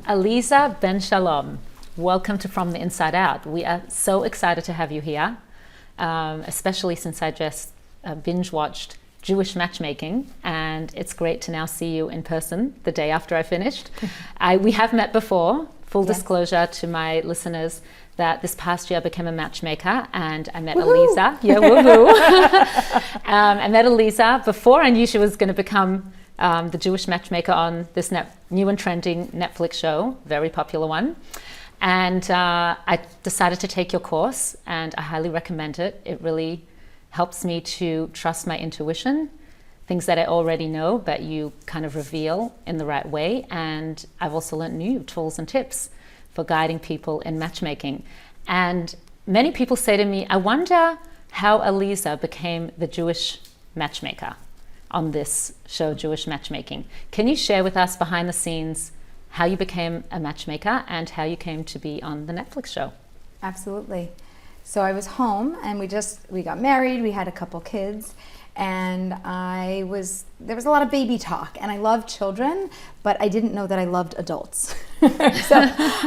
Aleeza Ben Shalom, welcome to From the Inside Out. We are so excited to have you here, especially since I just binge watched Jewish Matchmaking, and it's great to now see you in person the day after I finished. We have met before, full disclosure to my listeners, that this past year I became a matchmaker and I met Aleeza. Yeah, woohoo. I met Aleeza before I knew she was going to become the Jewish matchmaker on this new and trending Netflix show, very popular one. And I decided to take your course, and I highly recommend it. It really helps me to trust my intuition, things that I already know, but you kind of reveal in the right way. And I've also learned new tools and tips for guiding people in matchmaking. And many people say to me, I wonder how Aleeza became the Jewish matchmaker on this show, Jewish Matchmaking. Can you share with us behind the scenes how you became a matchmaker and how you came to be on the Netflix show? Absolutely. So I was home and we got married, we had a couple kids, and there was a lot of baby talk, and I love children, but I didn't know that I loved adults. So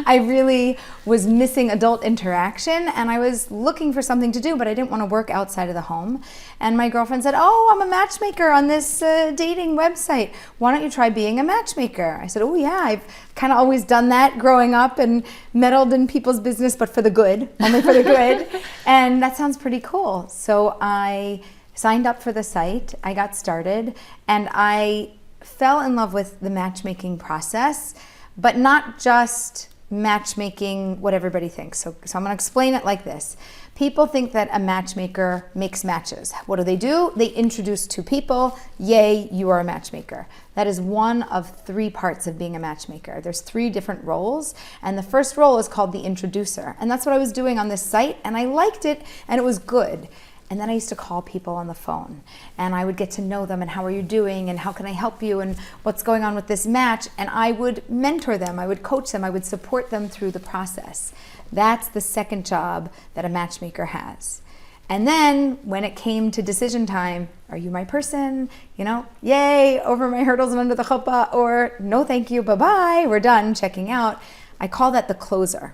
I really was missing adult interaction, and I was looking for something to do, but I didn't want to work outside of the home. And my girlfriend said, oh, I'm a matchmaker on this dating website. Why don't you try being a matchmaker? I said, oh yeah, I've kind of always done that growing up and meddled in people's business, but for the good, only for the good. And that sounds pretty cool. So I signed up for the site, I got started, and I fell in love with the matchmaking process, but not just matchmaking what everybody thinks. So I'm gonna explain it like this. People think that a matchmaker makes matches. What do? They introduce two people, yay, you are a matchmaker. That is one of three parts of being a matchmaker. There's three different roles, and the first role is called the introducer. And that's what I was doing on this site, and I liked it, and it was good. And then I used to call people on the phone, and I would get to know them, and how are you doing, and how can I help you, and what's going on with this match, and I would mentor them, I would coach them, I would support them through the process. That's the second job that a matchmaker has. And then when it came to decision time, are you my person? You know, yay, over my hurdles and under the chuppah, or no thank you, bye-bye, we're done, checking out. I call that the closer.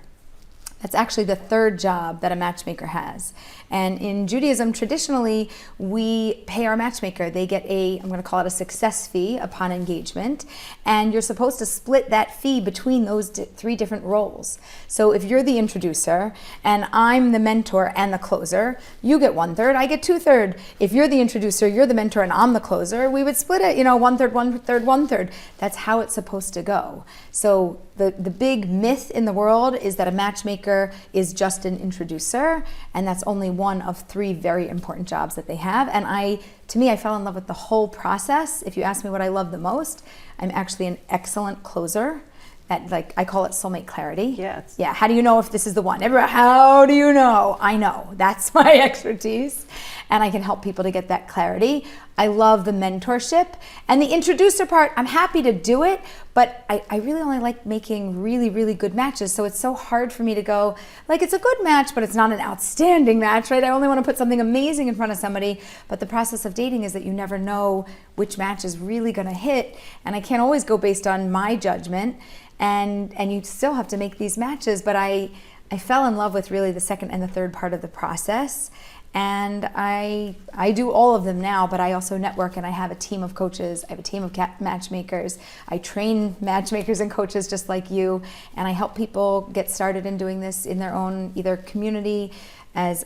That's actually the third job that a matchmaker has. And in Judaism, traditionally, we pay our matchmaker. They get I'm going to call it a success fee upon engagement. And you're supposed to split that fee between those three different roles. So if you're the introducer and I'm the mentor and the closer, you get 1/3, I get 2/3. If you're the introducer, you're the mentor, and I'm the closer, we would split it, 1/3, 1/3, 1/3. That's how it's supposed to go. So the big myth in the world is that a matchmaker is just an introducer, and that's only one of three very important jobs that they have. And to me, I fell in love with the whole process. If you ask me what I love the most, I'm actually an excellent closer. I call it soulmate clarity. Yes. Yeah. How do you know if this is the one? Everybody, how do you know? I know. That's my expertise, and I can help people to get that clarity. I love the mentorship and the introducer part. I'm happy to do it, but I really only like making really, really good matches. So it's so hard for me to go, it's a good match, but it's not an outstanding match, right? I only want to put something amazing in front of somebody. But the process of dating is that you never know which match is really going to hit, and I can't always go based on my judgment. And you still have to make these matches, but I fell in love with really the second and the third part of the process. And I do all of them now, but I also network, and I have a team of coaches. I have a team of matchmakers. I train matchmakers and coaches just like you, and I help people get started in doing this in their own either community, as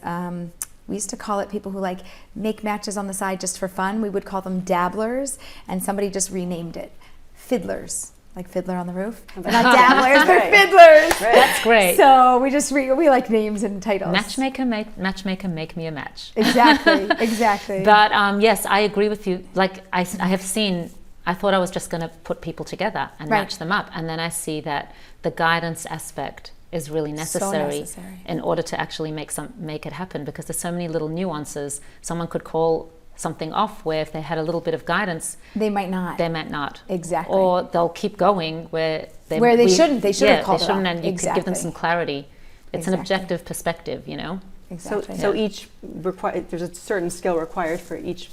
we used to call it people who make matches on the side just for fun. We would call them dabblers, and somebody just renamed it fiddlers. Like Fiddler on the Roof. They're not dabblers, they're fiddlers. Right. That's great. So we just we like names and titles. Matchmaker, make me a match. Exactly, exactly. But yes, I agree with you. I have seen, I thought I was just going to put people together and match them up. And then I see that the guidance aspect is really necessary, in order to actually make it happen, because there's so many little nuances. Someone could call something off where if they had a little bit of guidance, they might not. Exactly. Or they'll keep going where they shouldn't. They should have called it off. And you could give them some clarity. It's an objective perspective, Exactly. So there's a certain skill required for each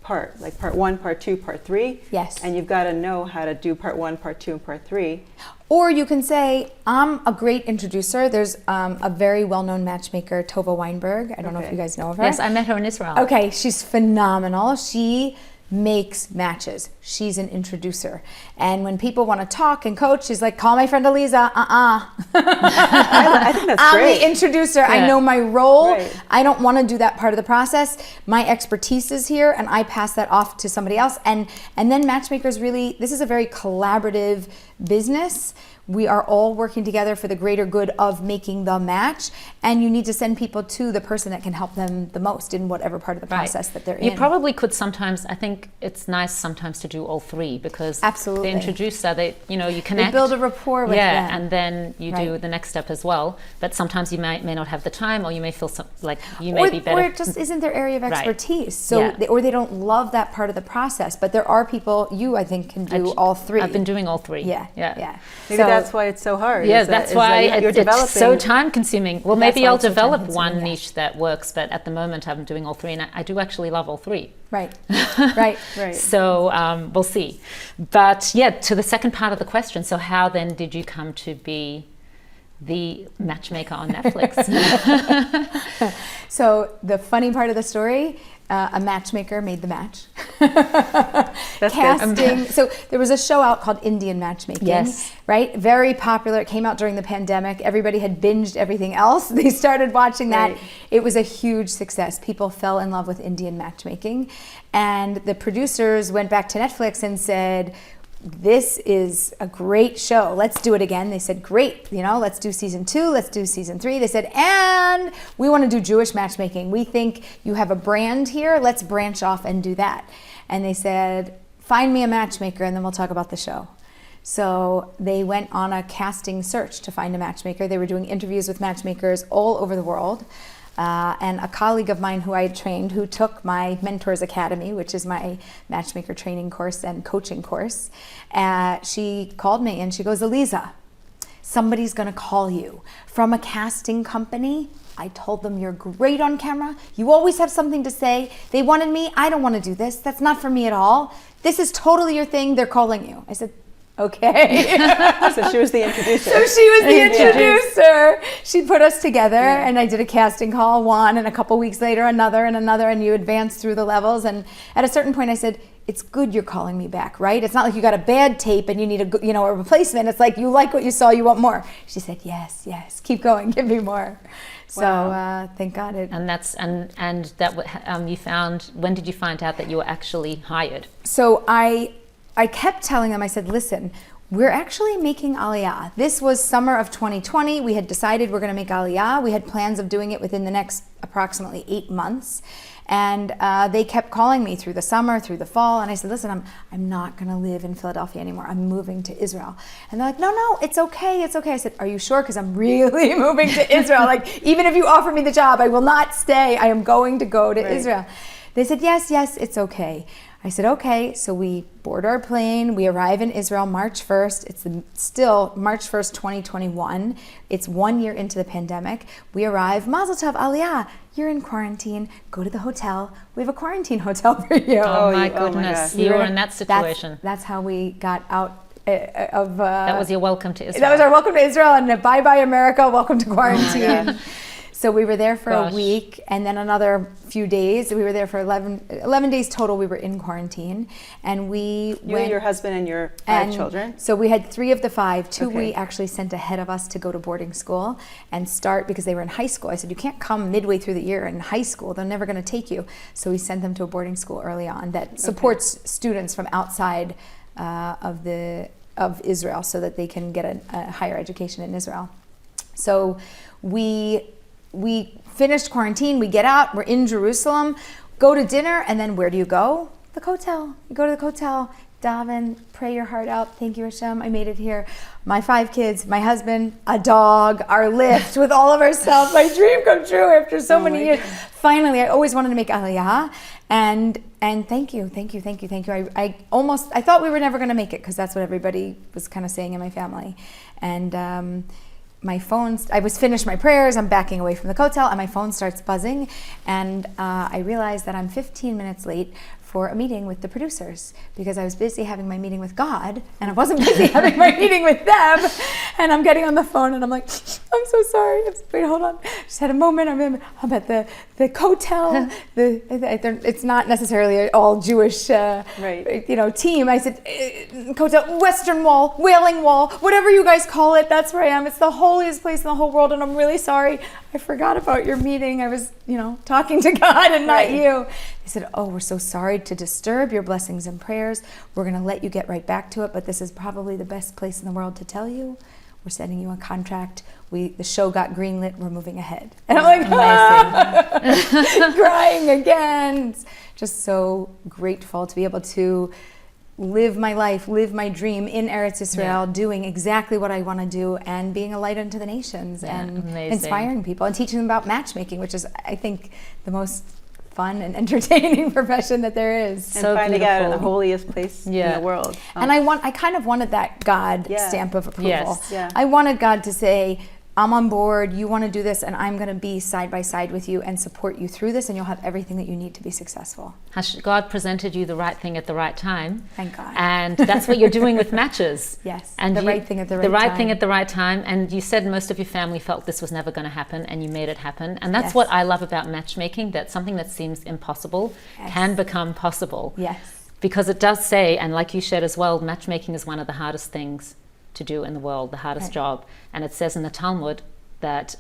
part, like part 1, part 2, part 3. Yes. And you've got to know how to do part 1, part 2, and part 3. Or you can say, I'm a great introducer. There's a very well-known matchmaker, Tova Weinberg. I don't know if you guys know of her. Yes, I met her in Israel. Okay, she's phenomenal. She makes matches. She's an introducer. And when people want to talk and coach, she's like, call my friend Aleeza. I think that's I'm great. the introducer. I know my role. I don't want to do that part of the process. My expertise is here, and I pass that off to somebody else. And then matchmakers really, this is a very collaborative business. We are all working together for the greater good of making the match, and you need to send people to the person that can help them the most in whatever part of the process that they're in. You probably could sometimes, I think it's nice sometimes to do all three, because Absolutely. the introducer, you connect. You build a rapport with them. And then you do the next step as well. But sometimes you may not have the time, or you may feel like you may be better. Or it just isn't their area of expertise. So or they don't love that part of the process. But there are people, I think, can do all three. I've been doing all three. Yeah. Maybe that's why it's so hard. Yeah, that's why you're developing. It's so time consuming. Well, That's maybe why I'll it's so develop time-consuming, one niche that works, but at the moment I'm doing all three, and I do actually love all three. Right. Right. So we'll see. But yeah, to the second part of the question. So how then did you come to be the matchmaker on Netflix? So the funny part of the story, a matchmaker made the match. That's Casting. So there was a show out called Indian Matchmaking. Yes. Right? Very popular. It came out during the pandemic. Everybody had binged everything else. They started watching that. Right. It was a huge success. People fell in love with Indian matchmaking. And the producers went back to Netflix and said, this is a great show. Let's do it again. They said, great, let's do season 2, let's do season 3. They said, and we want to do Jewish matchmaking. We think you have a brand here. Let's branch off and do that. And they said, find me a matchmaker and then we'll talk about the show. So they went on a casting search to find a matchmaker. They were doing interviews with matchmakers all over the world. And a colleague of mine who I had trained, who took my Mentors Academy, which is my matchmaker training course and coaching course, she called me and she goes, Aleeza, somebody's going to call you from a casting company. I told them you're great on camera. You always have something to say. They wanted me. I don't want to do this. That's not for me at all. This is totally your thing. They're calling you. I said, okay. So she was the introducer. So she was the introducer. She put us together and I did a casting call, one, and a couple weeks later another, and you advance through the levels. And at a certain point I said, it's good you're calling me back, right? It's not like you got a bad tape and you need a replacement. It's like you like what you saw, you want more. She said, yes, keep going, give me more. So thank God it. And that you found. When did you find out that you were actually hired? So I kept telling them, I said, listen, we're actually making Aliyah. This was summer of 2020. We had decided we're going to make Aliyah. We had plans of doing it within the next approximately 8 months. And they kept calling me through the summer, through the fall. And I said, listen, I'm not going to live in Philadelphia anymore. I'm moving to Israel. And they're like, no, it's okay. I said, are you sure? Because I'm really moving to Israel. Like, even if you offer me the job, I will not stay. I am going to go to Israel. They said, yes, it's okay. I said, okay. So we board our plane. We arrive in Israel March 1st. It's still March 1st, 2021. It's 1 year into the pandemic. We arrive. Mazel tov, Aliyah. You're in quarantine. Go to the hotel. We have a quarantine hotel for you. Oh my goodness. You were in that situation. That's how we got out of... that was your welcome to Israel. That was our welcome to Israel, and bye-bye America, welcome to quarantine. So we were there for a week, and then another few days. We were there for 11 days total. We were in quarantine, and you and your husband and your 5 children. So we had 3 of the 5. 2 we actually sent ahead of us to go to boarding school and start because they were in high school. I said, you can't come midway through the year in high school. They're never going to take you. So we sent them to a boarding school early on that supports students from outside of Israel so that they can get a higher education in Israel. So we finished quarantine, we get out, we're in Jerusalem, go to dinner, and then where do you go? The hotel. You go to the hotel, daven, pray your heart out. Thank you, Hashem, I made it here. My 5 kids, my husband, a dog, our lift with all of our stuff. My dream come true after so many years. Finally, I always wanted to make Aliyah, and thank you. I thought we were never going to make it because that's what everybody was kind of saying in my family, and my phone, I was finished my prayers, I'm backing away from the hotel, and my phone starts buzzing, and I realize that I'm 15 minutes late for a meeting with the producers because I was busy having my meeting with God and I wasn't busy having my meeting with them. And I'm getting on the phone and I'm like, I'm so sorry. Wait, hold on. Just had a moment. I'm at the hotel. It's not necessarily an all Jewish team. I said, hotel, Western Wall, Wailing Wall, whatever you guys call it, that's where I am. It's the holiest place in the whole world and I'm really sorry. I forgot about your meeting. I was, talking to God and not you. They said, oh, we're so sorry to disturb your blessings and prayers. We're going to let you get right back to it, but this is probably the best place in the world to tell you. We're sending you a contract. The show got greenlit. We're moving ahead. And I'm like, crying again. Just so grateful to be able to live my life, live my dream in Eretz Yisrael, doing exactly what I want to do and being a light unto the nations and inspiring people and teaching them about matchmaking, which is, I think, the most fun and entertaining profession that there is. And so finding out in the holiest place in the world. And I kind of wanted that God stamp of approval. Yes. Yeah. I wanted God to say, I'm on board, you want to do this, and I'm going to be side by side with you and support you through this, and you'll have everything that you need to be successful. God presented you the right thing at the right time. Thank God. And that's what you're doing with matches. Yes, and the right thing at the right time. The right thing at the right time. And you said most of your family felt this was never going to happen, and you made it happen. And that's what I love about matchmaking, that something that seems impossible can become possible. Yes. Because it does say, and like you shared as well, matchmaking is one of the hardest things to do in the world, the hardest job. And it says in the Talmud that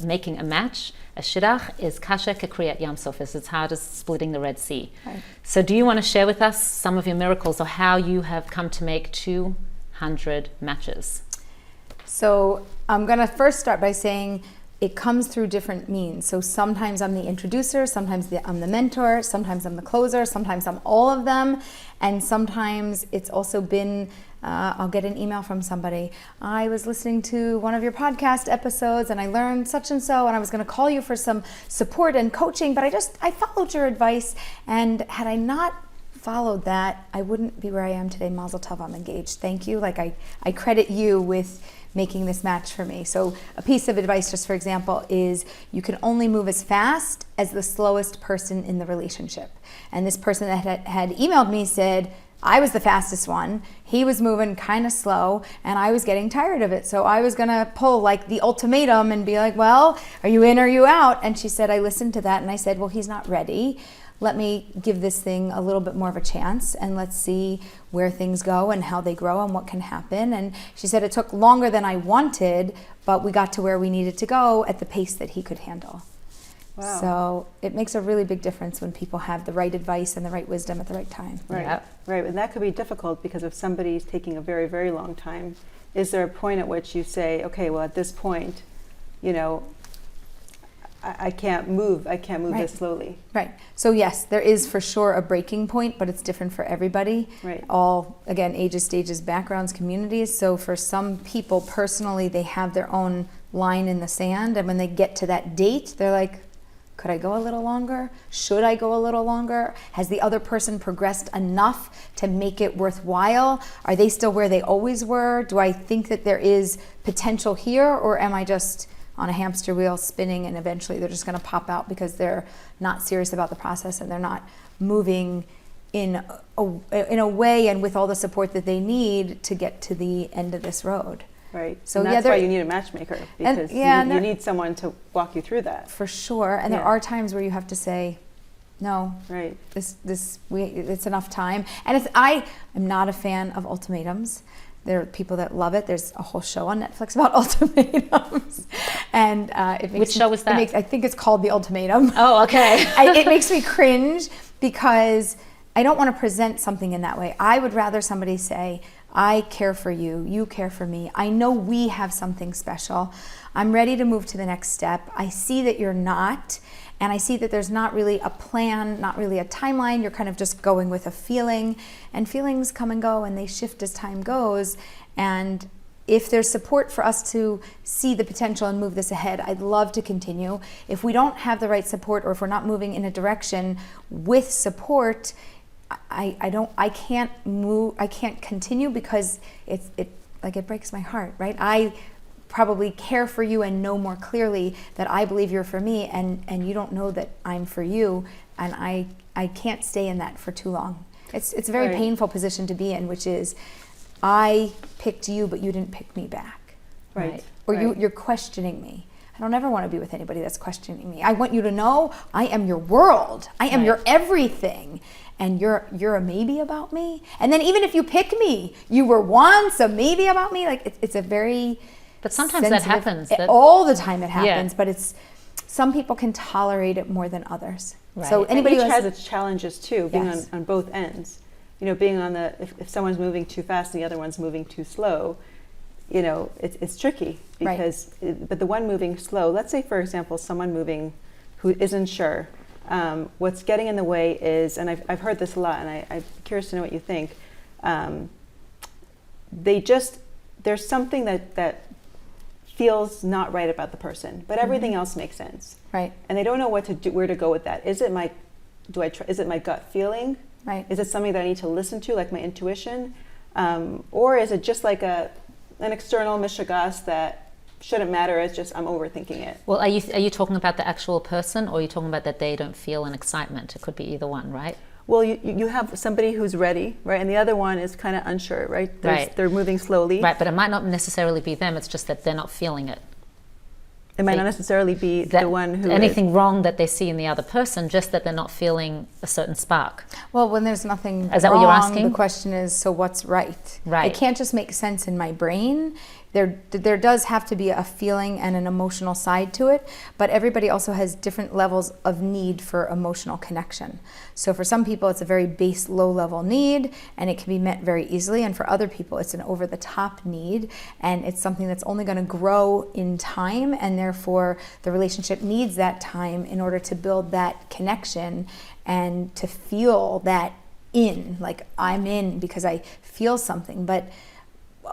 making a match, a shidduch, is kasha kekriyat yam sof, is as hard as splitting the Red Sea. Right. So do you want to share with us some of your miracles or how you have come to make 200 matches? So I'm going to first start by saying it comes through different means. So sometimes I'm the introducer, sometimes I'm the mentor, sometimes I'm the closer, sometimes I'm all of them. And sometimes it's also been, I'll get an email from somebody. I was listening to one of your podcast episodes and I learned such and so, and I was going to call you for some support and coaching, but I followed your advice. And had I not followed that, I wouldn't be where I am today. Mazel tov, I'm engaged. Thank you. Like I credit you with making this match for me. So a piece of advice, just for example, is you can only move as fast as the slowest person in the relationship. And this person that had emailed me said, I was the fastest one. He was moving kind of slow and I was getting tired of it. So I was going to pull like the ultimatum and be like, well, are you in or are you out? And she said, I listened to that and I said, well, he's not ready. Let me give this thing a little bit more of a chance and let's see where things go and how they grow and what can happen. And she said it took longer than I wanted, but we got to where we needed to go at the pace that he could handle. Wow. So it makes a really big difference when people have the right advice and the right wisdom at the right time. Right, right. And that could be difficult because if somebody's taking a very, very long time, is there a point at which you say, okay, well, at this point, I can't move this slowly. Right. So yes, there is for sure a breaking point, but it's different for everybody. Right. All, again, ages, stages, backgrounds, communities. So for some people personally, they have their own line in the sand. And when they get to that date, they're like, could I go a little longer? Should I go a little longer? Has the other person progressed enough to make it worthwhile? Are they still where they always were? Do I think that there is potential here, or am I just on a hamster wheel spinning and eventually they're just going to pop out because they're not serious about the process and they're not moving in a way and with all the support that they need to get to the end of this road? Right. So and that's why you need a matchmaker, because you need someone to walk you through that. For sure. And there are times where you have to say, no, right. It's enough time. And I am not a fan of ultimatums. There are people that love it. There's a whole show on Netflix about ultimatums. And which show is that? I think it's called The Ultimatum. Oh, okay. It makes me cringe because I don't want to present something in that way. I would rather somebody say, I care for you, you care for me. I know we have something special. I'm ready to move to the next step. I see that you're not, and I see that there's not really a plan, not really a timeline. You're kind of just going with a feeling, and feelings come and go and they shift as time goes. And if there's support for us to see the potential and move this ahead, I'd love to continue. If we don't have the right support, or if we're not moving in a direction with support, I can't move. I can't continue because it breaks my heart, right? I probably care for you and know more clearly that I believe you're for me, and you don't know that I'm for you. and I can't stay in that for too long. It's a very Right. painful position to be in, which is I picked you, but you didn't pick me back. Right. Or Right. you're questioning me. I don't ever want to be with anybody that's questioning me. I want you to know I am your world. I am Right. your everything. And you're a maybe about me. And then even if you pick me, you were once a maybe about me. Like it's a very But sometimes that happens. All the time it happens, Yeah. but some people can tolerate it more than others. Right. So And anybody Each who has its challenges too, being Yes. on both ends. You know, being on if someone's moving too fast and the other one's moving too slow, you know, it's tricky Right. because, but the one moving slow, let's say for example, someone moving who isn't sure, what's getting in the way is, and I've heard this a lot, and I'm curious to know what you think. There's something that feels not right about the person, but everything else makes sense, Right, and they don't know what to do, where to go with that. Is it my gut feeling? right. Is it something that I need to listen to, like my intuition, or is it just like an external mishigas that shouldn't matter? It's just I'm overthinking it. Well, are you talking about the actual person, or are you talking about that they don't feel an excitement? It could be either one, right? Well, you have somebody who's ready, right, and the other one is kind of unsure, right? Right. They're moving slowly. Right, but it might not necessarily be them. It's just that they're not feeling it. It might not necessarily be the one who anything wrong that they see in the other person, just that they're not feeling a certain spark. Well, when there's nothing Is that wrong, what you're asking? the question is, so what's right? Right. It can't just make sense in my brain. There does have to be a feeling and an emotional side to it, but everybody also has different levels of need for emotional connection. So for some people, it's a very base, low-level need, and it can be met very easily. And for other people, it's an over-the-top need, and it's something that's only going to grow in time, and therefore the relationship needs that time in order to build that connection and to feel that like I'm in because I feel something. But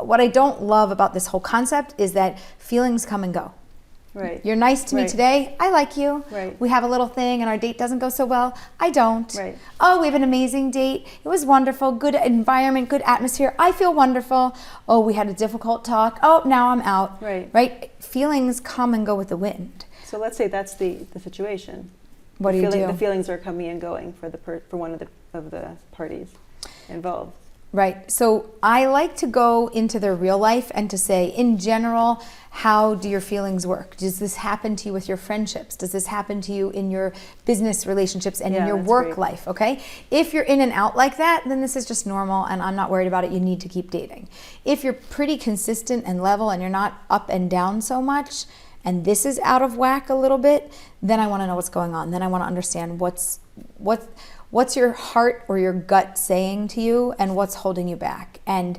what I don't love about this whole concept is that feelings come and go. Right. You're nice to me Right. today. I like you. Right. We have a little thing and our date doesn't go so well. I don't. Right. Oh, we have an amazing date. It was wonderful. Good environment, good atmosphere. I feel wonderful. Oh, we had a difficult talk. Oh, now I'm out. Right. Right? Feelings come and go with the wind. So let's say that's the situation. What do you do? The feelings are coming and going for one of the parties involved. Right. So I like to go into their real life and to say, in general, how do your feelings work? Does this happen to you with your friendships? Does this happen to you in your business relationships and in Yeah, your that's work great. life? Okay. If you're in and out like that, then this is just normal and I'm not worried about it. You need to keep dating. If you're pretty consistent and level and you're not up and down so much, and this is out of whack a little bit, then I want to know what's going on. Then I want to understand what's your heart or your gut saying to you and what's holding you back. And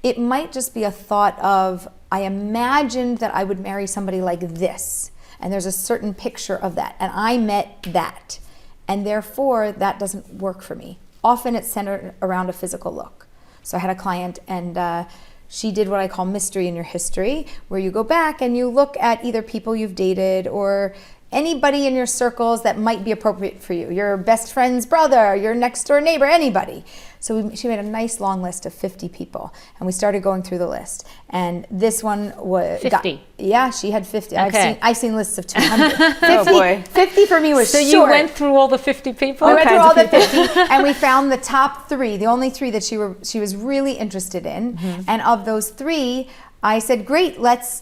it might just be a thought of, I imagined that I would marry somebody like this, and there's a certain picture of that, and I met that, and therefore that doesn't work for me. Often it's centered around a physical look. So I had a client and she did what I call mystery in your history, where you go back and you look at either people you've dated or anybody in your circles that might be appropriate for you. Your best friend's brother, your next door neighbor, anybody. So she made a nice long list of 50 people, and we started going through the list. And this one was 50. Yeah, she had 50. Okay. I've seen lists of 200. 50, Oh, boy. 50 for me was So short. you went through all the 50 people? We went through kinds all of the 50, and we found the top 3, the only 3 that she was really interested in. And of those 3, I said, great, let's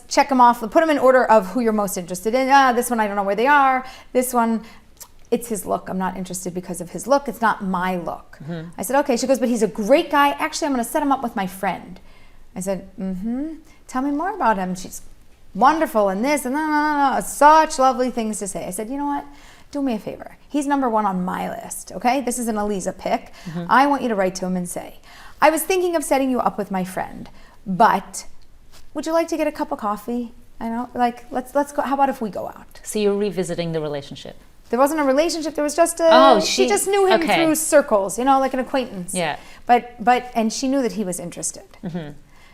check them off. Put them in order of who you're most interested in. This one, I don't know where they are. This one, it's his look. I'm not interested because of his look. It's not my look. I said, okay. She goes, but he's a great guy. Actually, I'm going to set him up with my friend. I said, tell me more about him. She's wonderful and this and no. Such lovely things to say. I said, you know what? Do me a favor. He's number 1 on my list, okay? This is an Aleeza pick. I want you to write to him and say, I was thinking of setting you up with my friend, but would you like to get a cup of coffee? I know, like, let's go. How about if we go out? So you're revisiting the relationship. There wasn't a relationship. There was just she just knew him okay. through circles, like an acquaintance. Yeah. And she knew that he was interested.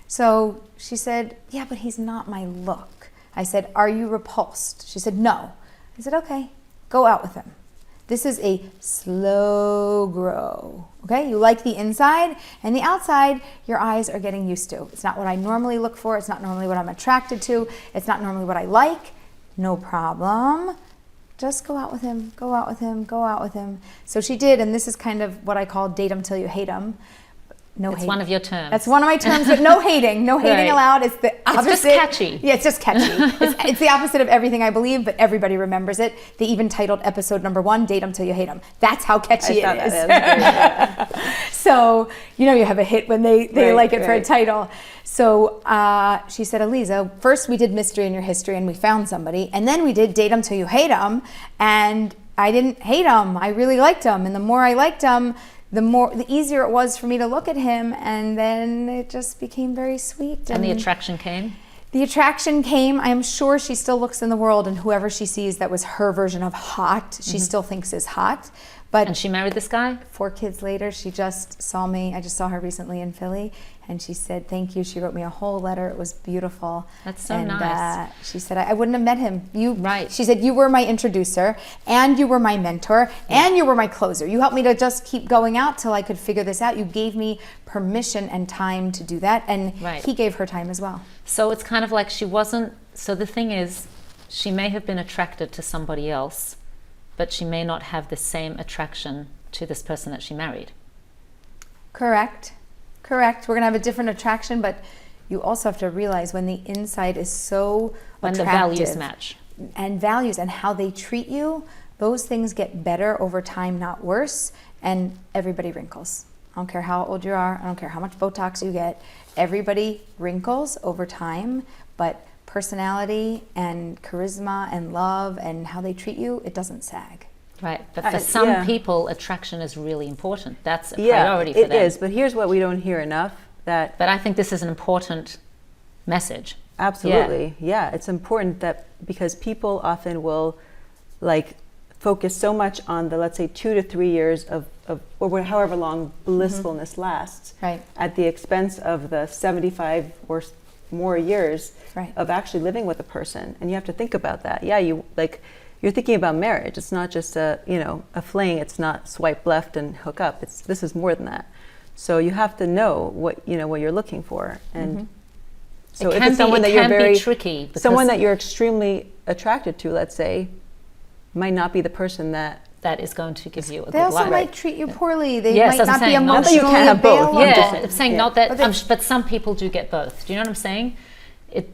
So she said, yeah, but he's not my look. I said, are you repulsed? She said, no. I said, okay, go out with him. This is a slow grow, okay? You like the inside, and the outside, your eyes are getting used to. It's not what I normally look for. It's not normally what I'm attracted to. It's not normally what I like. No problem. just go out with him, go out with him, go out with him. So she did, and this is kind of what I call date him till you hate him. No It's hate. one of your terms. That's one of my terms, but no hating. No hating Right. allowed. It's the opposite. It's just catchy. Yeah, it's just catchy. It's the opposite of everything I believe, but everybody remembers it. They even titled episode number 1, Date 'em Till You Hate 'em. That's how catchy it is. So, you know you have a hit when they like it for a title. So she said, Aleeza, first we did Mystery in Your History and we found somebody, and then we did Date 'em Till You Hate 'em, and I didn't hate him. I really liked him, and the more I liked him, the easier it was for me to look at him, and then it just became very sweet. And the attraction came? The attraction came. I am sure she still looks in the world, and whoever she sees that was her version of hot, she still thinks is hot. But And she married this guy? 4 kids later, she just saw me. I just saw her recently in Philly, and she said, thank you. She wrote me a whole letter. It was beautiful. That's so and, nice. She said, I wouldn't have met him. Right. She said, you were my introducer, and you were my mentor, and you were my closer. You helped me to just keep going out till I could figure this out. You gave me permission and time to do that, and Right. he gave her time as well. So it's kind of like she wasn't, so the thing is, she may have been attracted to somebody else, but she may not have the same attraction to this person that she married. Correct. We're going to have a different attraction, but you also have to realize when the inside is so When attractive, the values match. and values and how they treat you, those things get better over time, not worse, and everybody wrinkles. I don't care how old you are, I don't care how much Botox you get, everybody wrinkles over time, but personality and charisma and love and how they treat you, it doesn't sag. Right, but for some yeah. people, attraction is really important. That's a priority for it them. is. But here's what we don't hear enough. That But I think this is an important message. absolutely, yeah, it's important that because people often will like focus so much on the, let's say, 2 to 3 years of or however long blissfulness lasts, Right. at the expense of the 75 or more years Right. of actually living with a person. And you have to think about that. Yeah, you're thinking about marriage. It's not just a fling. It's not swipe left and hook up. This is more than that. So you have to know what you're looking for. And so if it's someone that you're very tricky, someone that you're extremely attracted to, let's say, might not be the person that is going to give you a They good also life. might treat you poorly. They Yes, might that's not what be I'm saying. emotionally Not that you can't have both. available. Yeah, I'm saying not that, But but some people do get both. Do you know what I'm saying?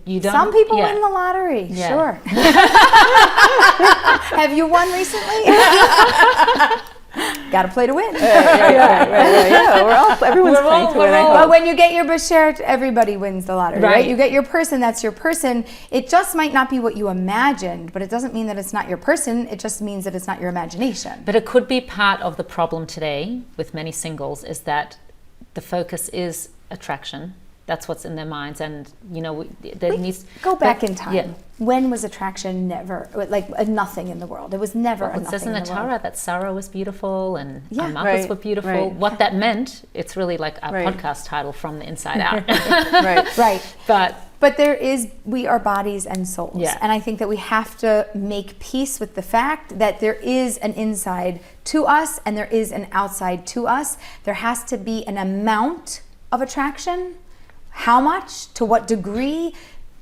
You don't. Some people yeah. win the lottery, Yeah. sure. Have you won recently? Got to play to win. right. Yeah, everyone's playing to win. I But hope. when you get your bashert, everybody wins the lottery, right? Right. You get your person, that's your person. It just might not be what you imagined, but it doesn't mean that it's not your person. It just means that it's not your imagination. But it could be part of the problem today with many singles is that the focus is attraction. That's what's in their minds, and there needs Go back in time. Yeah. When was attraction never, like a nothing in the world? It was never a Well, it nothing says in the the world. Torah that Sarah was beautiful and Yeah. our mothers Right, were beautiful. right. What that meant, it's really like our Right. podcast title, From the Inside Out. Right. Right. But we are bodies and souls. Yeah. And I think that we have to make peace with the fact that there is an inside to us and there is an outside to us. There has to be an amount of attraction. How much? To what degree?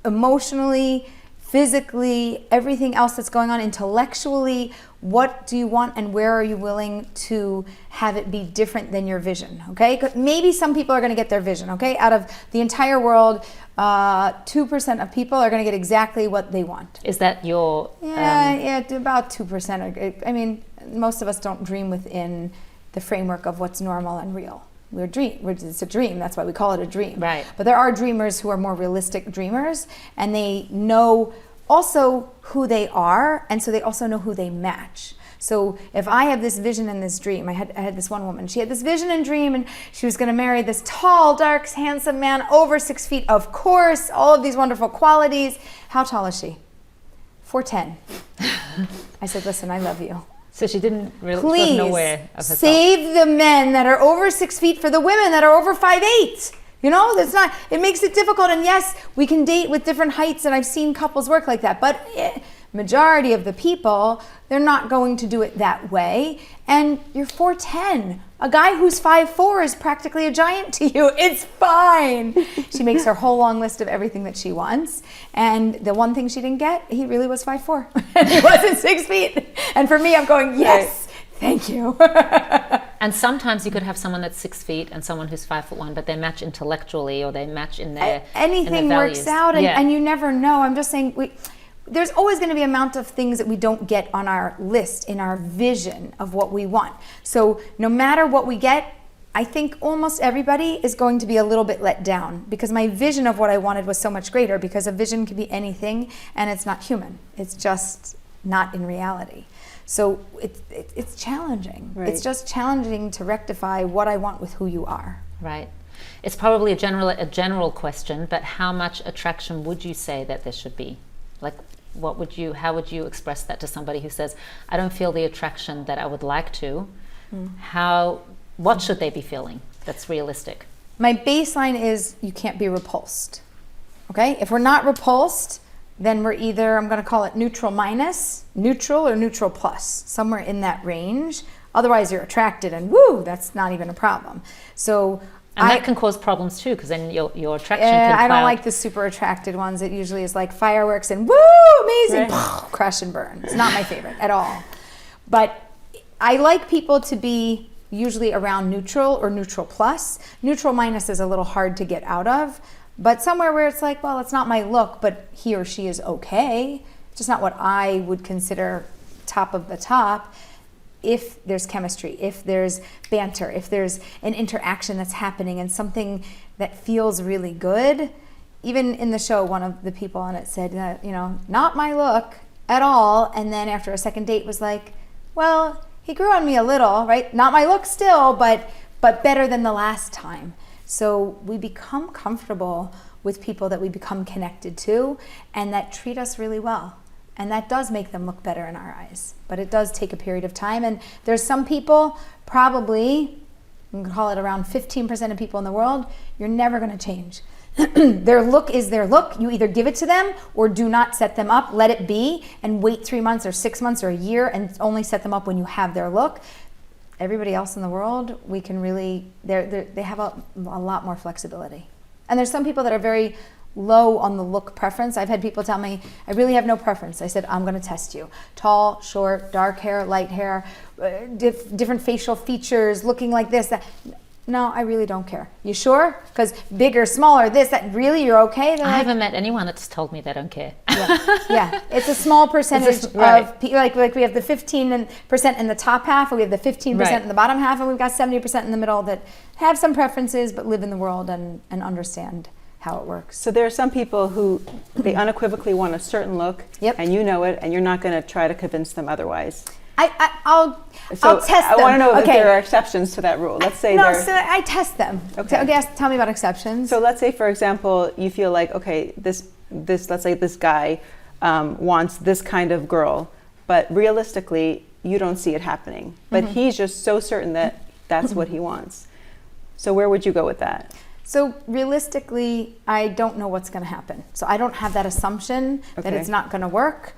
Emotionally, physically, everything else that's going on intellectually. What do you want and where are you willing to have it be different than your vision? Okay, 'cause maybe some people are going to get their vision. Okay, out of the entire world, 2% of people are going to get exactly what they want. is that your Yeah, about 2%. I mean, most of us don't dream within the framework of what's normal and real. It's a dream. That's why we call it a dream. Right. But there are dreamers who are more realistic dreamers, and they know also who they are, and so they also know who they match. So if I have this vision and this dream, I had this one woman, she had this vision and dream, and she was going to marry this tall, dark, handsome man, over 6 feet, of course, all of these wonderful qualities. How tall is she? 4'10". I said, listen, I love you. so she didn't really Please wasn't aware of herself. save the men that are over 6 feet for the women that are over 5'8". That's not. It makes it difficult. And yes, we can date with different heights, and I've seen couples work like that. But majority of the people, they're not going to do it that way. And you're 4'10". A guy who's 5'4" is practically a giant to you. It's fine. She makes her whole long list of everything that she wants. And the one thing she didn't get, he really was 5'4". And he wasn't 6 feet. And for me, I'm going, yes, thank you. And sometimes you could have someone that's 6 feet and someone who's 5'1", but they match intellectually or they match in their anything in their works values. out, and you never know. I'm just saying, there's always going to be an amount of things that we don't get on our list, in our vision of what we want. So no matter what we get, I think almost everybody is going to be a little bit let down, because my vision of what I wanted was so much greater, because a vision can be anything and it's not human. It's just not in reality. So it's challenging. Right. It's just challenging to rectify what I want with who you are. Right. It's probably a general question, but how much attraction would you say that there should be? Like, how would you express that to somebody who says, I don't feel the attraction that I would like to? What should they be feeling that's realistic? My baseline is you can't be repulsed. Okay? If we're not repulsed, then we're either, I'm going to call it neutral minus, neutral, or neutral plus, somewhere in that range. Otherwise, you're attracted, and woo, that's not even a problem. So, and that can cause problems too, because then your attraction can I don't cloud. like the super attracted ones. It usually is like fireworks and woo, amazing, crash and burn. It's not my favorite at all. But I like people to be usually around neutral or neutral plus. Neutral minus is a little hard to get out of. But somewhere where it's like, well, it's not my look, but he or she is okay. It's just not what I would consider top of the top. If there's chemistry, if there's banter, if there's an interaction that's happening and something that feels really good. Even in the show, one of the people on it said, not my look at all. And then after a second date was like, well, he grew on me a little, right? Not my look still, but better than the last time. So we become comfortable with people that we become connected to and that treat us really well. And that does make them look better in our eyes. But it does take a period of time. And there's some people, probably, we can call it around 15% of people in the world, you're never going to change. Their look is their look. You either give it to them or do not set them up, let it be, and wait 3 months or 6 months or a year and only set them up when you have their look. Everybody else in the world, we can really, they have a lot more flexibility. And there's some people that are very low on the look preference. I've had people tell me, I really have no preference. I said, I'm going to test you. Tall, short, dark hair, light hair, different facial features, looking like this, that. No, I really don't care. You sure? Because bigger, smaller, this, that, really, you're okay? I haven't met anyone that's told me they don't care. Yeah. It's a small percentage of, like we have the 15% in the top half, or we have the 15% in the bottom half, and we've got 70% in the middle that have some preferences but live in the world and understand how it works. So there are some people who they unequivocally want a certain look, and you know it, and you're not going to try to convince them otherwise. I'll test them. I want to know if there are exceptions to that rule. Let's say so I test them. Okay, tell me about exceptions. So let's say, for example, you feel like, okay, this let's say this guy wants this kind of girl, but realistically, you don't see it happening. But he's just so certain that that's what he wants. So where would you go with that? So realistically, I don't know what's going to happen. So I don't have that assumption that it's not going to work.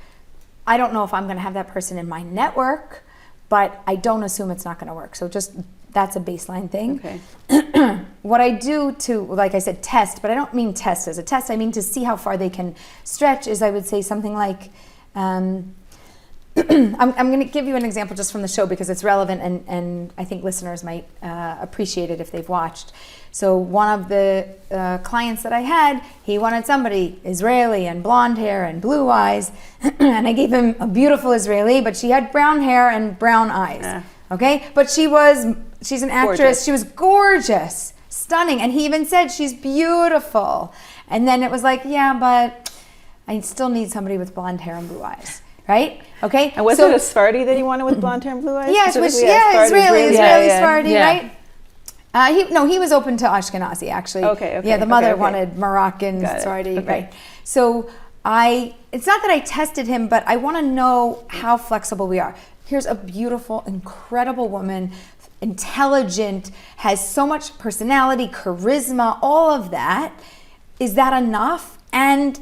I don't know if I'm going to have that person in my network, but I don't assume it's not going to work. So just that's a baseline thing. Okay. What I do to, like I said, test, but I don't mean test as a test. I mean to see how far they can stretch is, I would say something like, I'm going to give you an example just from the show because it's relevant and I think listeners might appreciate it if they've watched. So one of the clients that I had, he wanted somebody Israeli and blonde hair and blue eyes. And I gave him a beautiful Israeli, but she had brown hair and brown eyes. Okay? But she's an actress. Gorgeous. She was gorgeous, stunning. And he even said she's beautiful. And then it was like, yeah, but I still need somebody with blonde hair and blue eyes. Right? Okay? And was it a Sephardi that he wanted with blonde hair and blue eyes? Yes, Israeli, right? He was open to Ashkenazi, actually. Okay. Yeah, the mother wanted Moroccan, Sephardi, right? So it's not that I tested him, but I want to know how flexible we are. Here's a beautiful, incredible woman, intelligent, has so much personality, charisma, all of that. Is that enough? And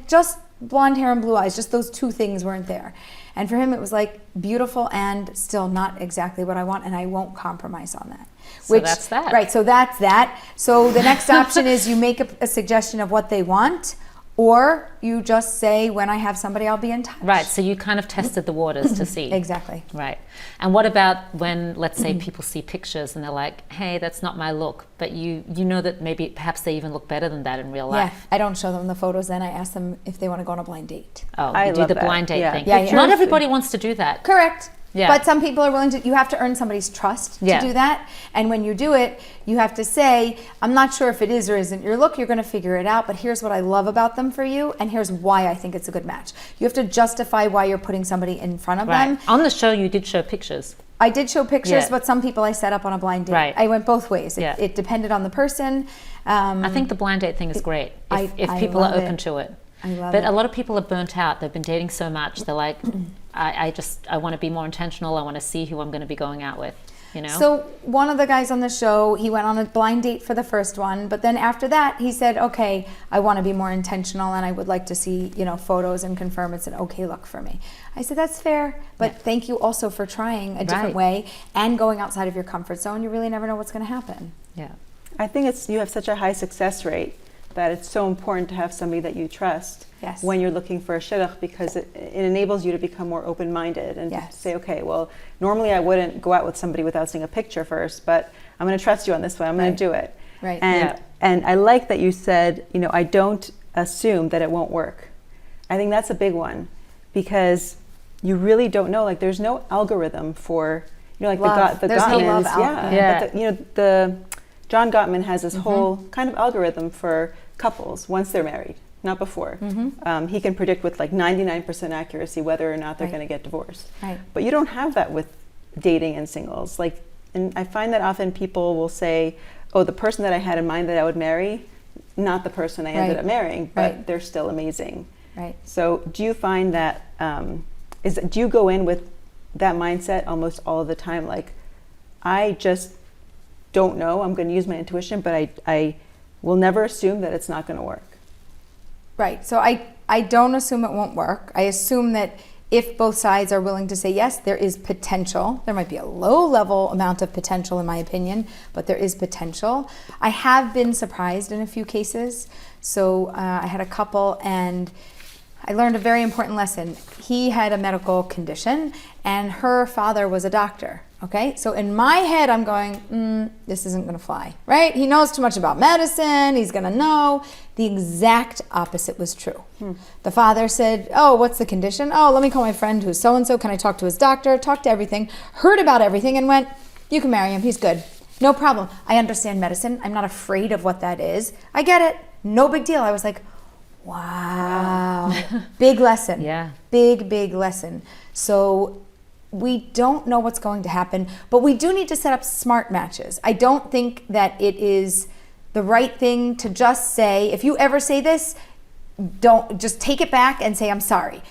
just blonde hair and blue eyes, just those two things weren't there. And for him, it was like beautiful and still not exactly what I want, and I won't compromise on that. So that's that. Right, so that's that. So the next option is you make a suggestion of what they want, or you just say, when I have somebody, I'll be in touch. Right, so you kind of tested the waters to see. Exactly. Right. And what about when, let's say, people see pictures and they're like, hey, that's not my look, but you know that maybe perhaps they even look better than that in real life. Yeah, I don't show them the photos, then I ask them if they want to go on a blind date. Oh, I you do love the that. blind date Yeah. thing. Yeah, yeah. Not everybody wants to do that. Correct. Yeah. But some people are willing to, you have to earn somebody's trust to do that. And when you do it, you have to say, I'm not sure if it is or isn't your look, you're going to figure it out, but here's what I love about them for you, and here's why I think it's a good match. You have to justify why you're putting somebody in front of them. On the show, you did show pictures. I did show pictures, Yeah. but some people I set up on a blind date. Right. I went both ways. Yeah. It depended on the person. I think the blind date thing is great if I people are love open it. to it. I love But it. a lot of people are burnt out. They've been dating so much. They're like, I want to be more intentional. I want to see who I'm going to be going out with, you know? So one of the guys on the show, he went on a blind date for the first one, but then after that he said, okay, I want to be more intentional and I would like to see, photos and confirm it's an okay look for me. I said, that's fair, but thank you also for trying a different way and going outside of your comfort zone. You really never know what's going to happen. Yeah. I think you have such a high success rate that it's so important to have somebody that you trust when you're looking for a shidduch, because it enables you to become more open-minded and say, okay, well, normally I wouldn't go out with somebody without seeing a picture first, but I'm going to trust you on this one. I'm going to do it. Right. And I like that you said, I don't assume that it won't work. I think that's a big one, because you really don't know. Like, there's no algorithm for, like love. the There's no love Gottmans. algorithm. But the John Gottman has this whole kind of algorithm for couples once they're married, not before. He can predict with like 99% accuracy whether or not they're going to get divorced. Right. But you don't have that with dating and singles. And I find that often people will say, oh, the person that I had in mind that I would marry, not the person I ended up marrying, but they're still amazing. Right. So do you find that, do you go in with that mindset almost all the time? Like, I just don't know, I'm going to use my intuition, but I will never assume that it's not going to work. Right. So I don't assume it won't work. I assume that if both sides are willing to say yes, there is potential. There might be a low level amount of potential in my opinion, but there is potential. I have been surprised in a few cases. So I had a couple and I learned a very important lesson. He had a medical condition and her father was a doctor. Okay, so in my head, I'm going, this isn't going to fly, right? He knows too much about medicine. He's going to know. The exact opposite was true. The father said, oh, what's the condition? Oh, let me call my friend who's so-and-so. Can I talk to his doctor? Talked to everything, heard about everything and went, you can marry him. He's good. No problem. I understand medicine. I'm not afraid of what that is. I get it. No big deal. I was like, wow. Big lesson. Yeah. Big lesson. So we don't know what's going to happen, but we do need to set up smart matches. I don't think that it is the right thing to just say, if you ever say this, don't just take it back and say, I'm sorry.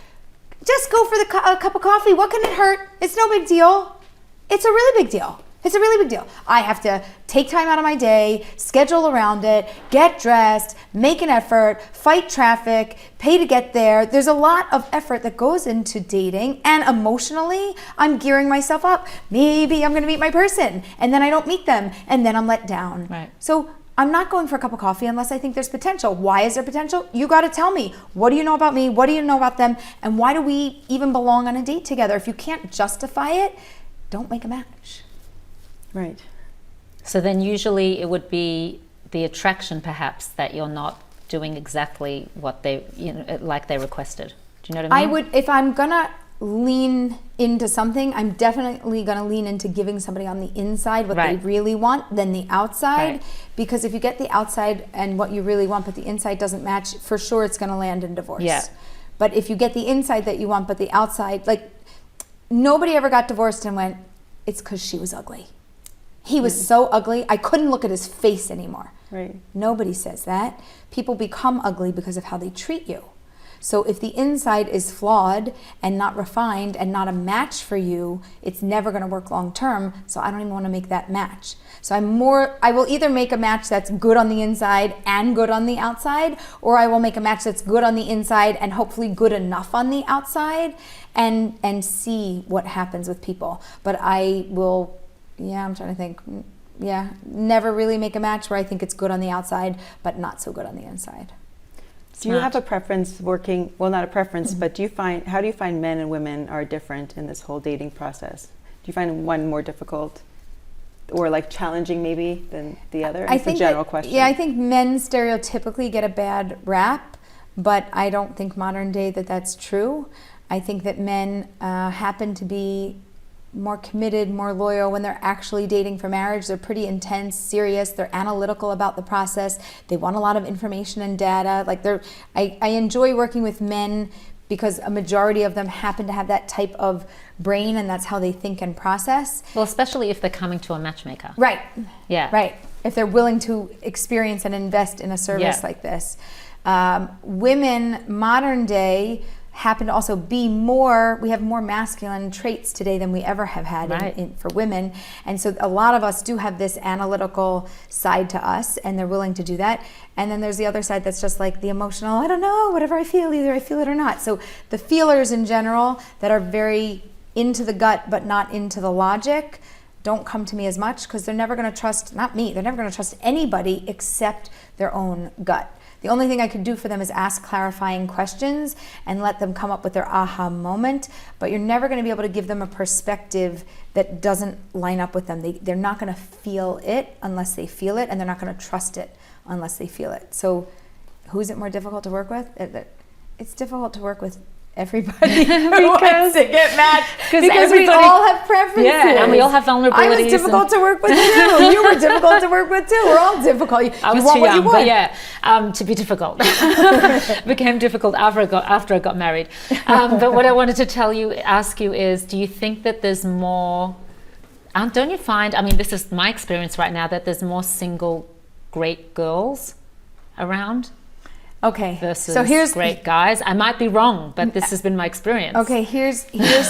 Just go for a cup of coffee. What can it hurt? It's no big deal. It's a really big deal. It's a really big deal. I have to take time out of my day, schedule around it, get dressed, make an effort, fight traffic, pay to get there. There's a lot of effort that goes into dating, and emotionally, I'm gearing myself up. Maybe I'm going to meet my person, and then I don't meet them, and then I'm let down. Right. So I'm not going for a cup of coffee unless I think there's potential. Why is there potential? You got to tell me. What do you know about me? What do you know about them? And why do we even belong on a date together? If you can't justify it, don't make a match. Right. So then usually it would be the attraction perhaps that you're not doing exactly what they, like they requested. Do you know what I mean? I would, if I'm gonna lean into something, I'm definitely gonna lean into giving somebody on the inside what they really want than the outside. Right. Because if you get the outside and what you really want, but the inside doesn't match, for sure it's gonna land in divorce. Yeah. But if you get the inside that you want, but the outside, like nobody ever got divorced and went, it's because she was ugly. He was so ugly, I couldn't look at his face anymore. Right. Nobody says that. People become ugly because of how they treat you. So if the inside is flawed and not refined and not a match for you, it's never going to work long term. So I don't even want to make that match. So I will either make a match that's good on the inside and good on the outside, or I will make a match that's good on the inside and hopefully good enough on the outside, and see what happens with people. But I will, I'm trying to think. Never really make a match where I think it's good on the outside, but not so good on the inside. Do you have a preference working, well, not a preference, but how do you find men and women are different in this whole dating process? Do you find one more difficult or like challenging maybe than the other? It's a general question. Yeah, I think men stereotypically get a bad rap, but I don't think modern day that's true. I think that men happen to be more committed, more loyal when they're actually dating for marriage. They're pretty intense, serious. They're analytical about the process. They want a lot of information and data. I enjoy working with men because a majority of them happen to have that type of brain, and that's how they think and process. Well, especially if they're coming to a matchmaker. Right. Yeah. Right. If they're willing to experience and invest in a service like this. Women, modern day, happen to also be we have more masculine traits today than we ever have had for women. And so a lot of us do have this analytical side to us, and they're willing to do that. And then there's the other side that's just like the emotional, I don't know, whatever I feel, either I feel it or not. So the feelers in general that are very into the gut but not into the logic don't come to me as much, because they're never going to trust, not me, they're never going to trust anybody except their own gut. The only thing I could do for them is ask clarifying questions and let them come up with their aha moment, but you're never going to be able to give them a perspective that doesn't line up with them. They're not going to feel it unless they feel it, and they're not going to trust it unless they feel it. So who's it more difficult to work with? It's difficult to work with everybody who wants to get matched, because we all have preferences. Yeah, and we all have vulnerabilities. I was difficult to work with too. You were difficult to work with too. We're all difficult. I was too young, but to be difficult. Became difficult after I got married. But what I wanted to ask you is, do you think that there's more, don't you find, this is my experience right now, that there's more single great girls around? Okay, versus so here's great guys. I might be wrong, but this has been my experience. Okay, here's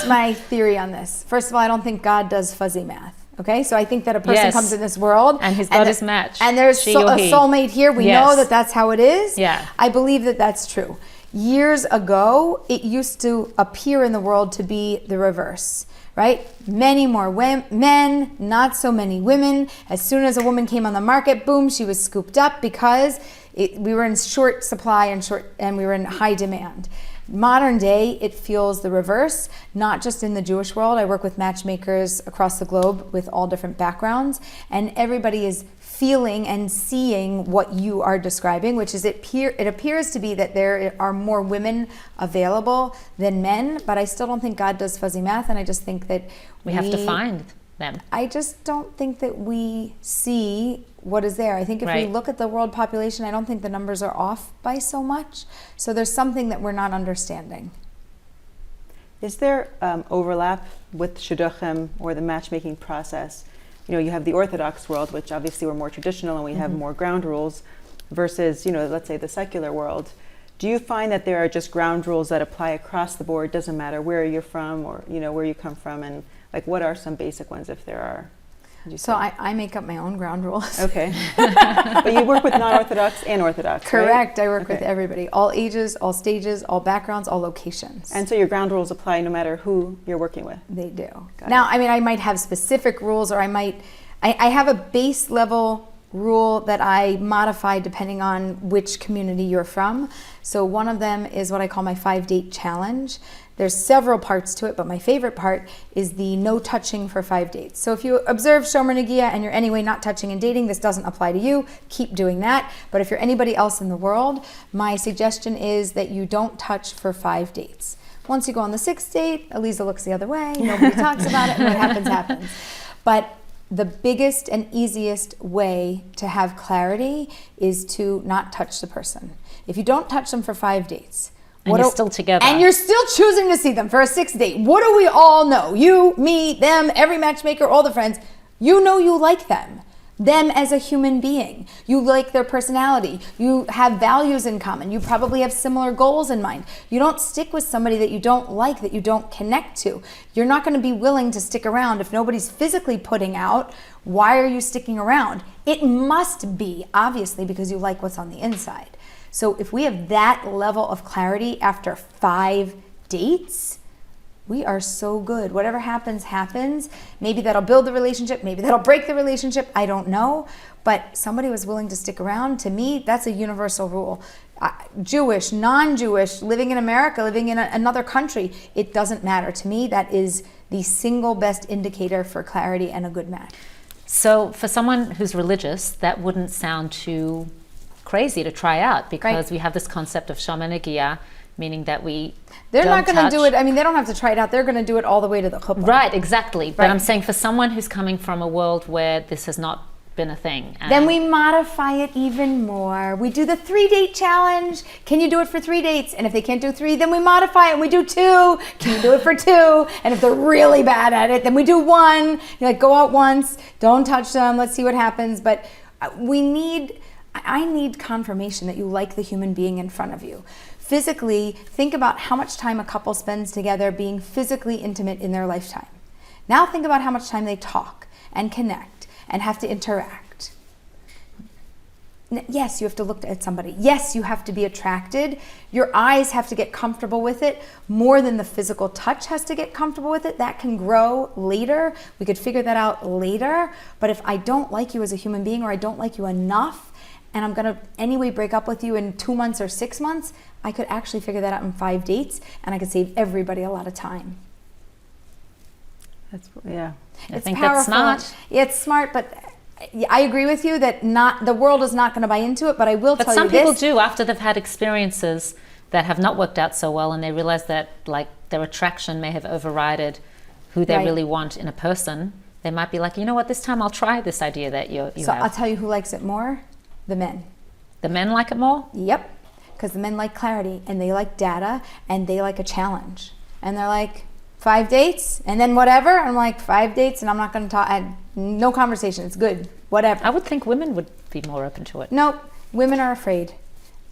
my theory on this. First of all, I don't think God does fuzzy math. Okay, so I think that a person comes in this world and he's got his match, and there's a soulmate here. We know that that's how it is. Yeah, I believe that that's true. Years ago, it used to appear in the world to be the reverse. Right? Many more men, not so many women. As soon as a woman came on the market, boom, she was scooped up, because we were in short supply and we were in high demand. Modern day, it feels the reverse, not just in the Jewish world. I work with matchmakers across the globe with all different backgrounds, and everybody is feeling and seeing what you are describing, which is it appears to be that there are more women available than men, but I still don't think God does fuzzy math, and I just think that we have to find them. I just don't think that we see what is there. I think if we look at the world population, I don't think the numbers are off by so much. So there's something that we're not understanding. Is there overlap with shidduchim or the matchmaking process? You have the Orthodox world, which obviously we're more traditional and we have more ground rules, versus, let's say the secular world. Do you find that there are just ground rules that apply across the board? Doesn't matter where you're from or, where you come from, and what are some basic ones if there are? So I make up my own ground rules. Okay. But you work with non-Orthodox and Orthodox, Correct. Right? I work with everybody, all ages, all stages, all backgrounds, all locations. And so your ground rules apply no matter who you're working with? They do. Now, I might have specific rules, or I have a base level rule that I modify depending on which community you're from. So one of them is what I call my 5-date challenge. There's several parts to it, but my favorite part is the no touching for 5 dates. So if you observe Shomer Negia and you're anyway not touching and dating, this doesn't apply to you, keep doing that. But if you're anybody else in the world, my suggestion is that you don't touch for 5 dates. Once you go on the 6th date, Aleeza looks the other way, nobody talks about it, and what happens, happens. But the biggest and easiest way to have clarity is to not touch the person. If you don't touch them for 5 dates, and you're still together. And you're still choosing to see them for a 6th date. What do we all know? You, me, them, every matchmaker, all the friends. You know you like them. them as a human being. You like their personality. You have values in common. You probably have similar goals in mind. You don't stick with somebody that you don't like, that you don't connect to. You're not going to be willing to stick around if nobody's physically putting out. Why are you sticking around? It must be, obviously, because you like what's on the inside. So if we have that level of clarity after 5 dates, we are so good. Whatever happens, happens. Maybe that'll build the relationship. Maybe that'll break the relationship. I don't know. But somebody was willing to stick around. To me, that's a universal rule. Jewish, non-Jewish, living in America, living in another country, it doesn't matter. To me, that is the single best indicator for clarity and a good match. So for someone who's religious, that wouldn't sound too crazy to try out, because we have this concept of shamanegia, meaning that they're not going to do it. I mean, they don't have to try it out. They're going to do it all the way to the chuppah. Right, exactly. But I'm saying for someone who's coming from a world where this has not been a thing. Then we modify it even more. We do the 3-date challenge. Can you do it for 3 dates? And if they can't do 3, then we modify it and we do 2. Can you do it for 2? And if they're really bad at it, then we do 1. You're like, go out once, don't touch them, let's see what happens. But I need confirmation that you like the human being in front of you. Physically, think about how much time a couple spends together being physically intimate in their lifetime. Now think about how much time they talk and connect and have to interact. Yes, you have to look at somebody. Yes, you have to be attracted. Your eyes have to get comfortable with it more than the physical touch has to get comfortable with it. That can grow later. We could figure that out later. But if I don't like you as a human being, or I don't like you enough, and I'm going to anyway break up with you in 2 months or 6 months, I could actually figure that out in 5 dates, and I could save everybody a lot of time. I powerful. think that's smart. Yeah, it's smart, but I agree with you that the world is not going to buy into it, but I will tell you this. But some people do, after they've had experiences that have not worked out so well, and they realize that like their attraction may have overridden who they really want in a person. They might be like, you know what, this time I'll try this idea that you have. I'll tell you who likes it more. The men. The men like it more? Yep. Because the men like clarity, and they like data, and they like a challenge. And they're like, 5 dates, and then whatever. I'm like, 5 dates, and I'm not going to talk. No conversation. It's good. Whatever. I would think women would be more open to it. Nope. Women are afraid.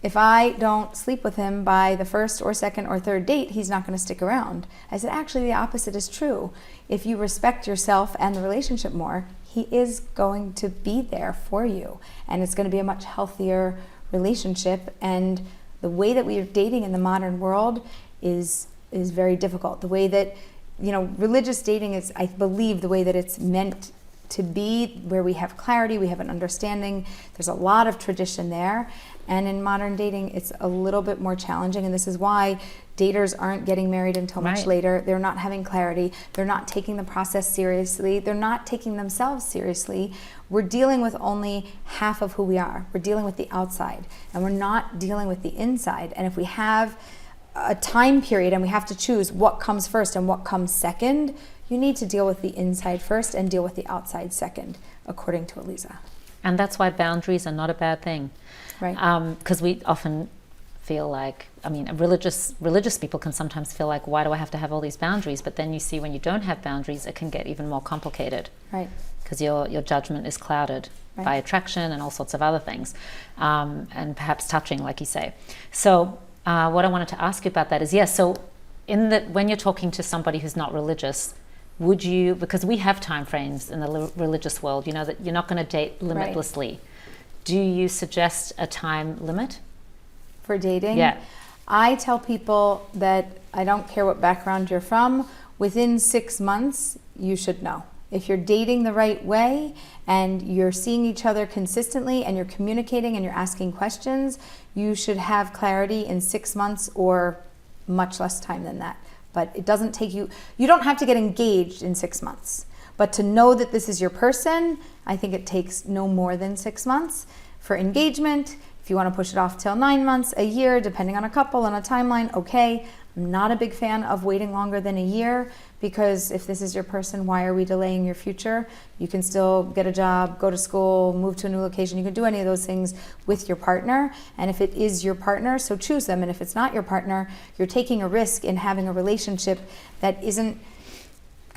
If I don't sleep with him by the 1st or 2nd or 3rd date, he's not going to stick around. I said, actually, the opposite is true. If you respect yourself and the relationship more, he is going to be there for you, and it's going to be a much healthier relationship. And the way that we are dating in the modern world is very difficult. The way that, religious dating is, I believe, the way that it's meant to be, where we have clarity, we have an understanding. There's a lot of tradition there. And in modern dating, it's a little bit more challenging. And this is why daters aren't getting married until much later. They're not having clarity. They're not taking the process seriously. They're not taking themselves seriously. We're dealing with only half of who we are. We're dealing with the outside, and we're not dealing with the inside. And if we have a time period and we have to choose what comes first and what comes second, you need to deal with the inside first and deal with the outside second, according to Aleeza. And that's why boundaries are not a bad thing. Right. Because we often feel like, religious people can sometimes feel like, why do I have to have all these boundaries? But then you see when you don't have boundaries, it can get even more complicated. Right. Because your judgment is clouded by attraction and all sorts of other things, and perhaps touching, like you say. So what I wanted to ask you about that is, so when you're talking to somebody who's not religious, would you, because we have time frames in the religious world, that you're not going to date limitlessly. Right. Do you suggest a time limit? For dating? Yeah. I tell people that I don't care what background you're from, within 6 months, you should know. If you're dating the right way and you're seeing each other consistently and you're communicating and you're asking questions, you should have clarity in 6 months or much less time than that. But it doesn't take you don't have to get engaged in 6 months. But to know that this is your person, I think it takes no more than 6 months. For engagement, if you want to push it off till 9 months, a year, depending on a couple and a timeline, okay. I'm not a big fan of waiting longer than a year, because if this is your person, why are we delaying your future? You can still get a job, go to school, move to a new location. You can do any of those things with your partner. And if it is your partner, so choose them. And if it's not your partner, you're taking a risk in having a relationship that isn't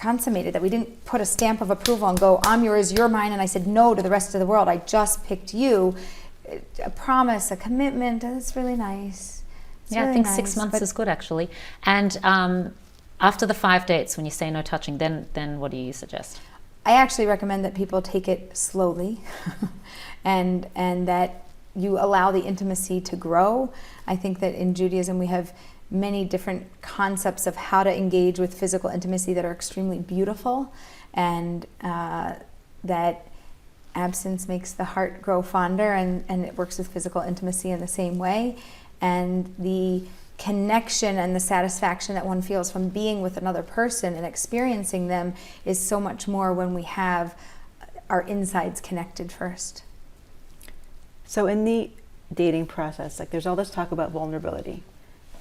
consummated, that we didn't put a stamp of approval and go, I'm yours, you're mine, and I said no to the rest of the world. I just picked you. A promise, a commitment, that's really nice. It's Yeah, I really think nice, 6 months but is good actually. And after the 5 dates, when you say no touching, then what do you suggest? I actually recommend that people take it slowly and that you allow the intimacy to grow. I think that in Judaism we have many different concepts of how to engage with physical intimacy that are extremely beautiful, and that absence makes the heart grow fonder, and it works with physical intimacy in the same way. And the connection and the satisfaction that one feels from being with another person and experiencing them is so much more when we have our insides connected first. So in the dating process, like there's all this talk about vulnerability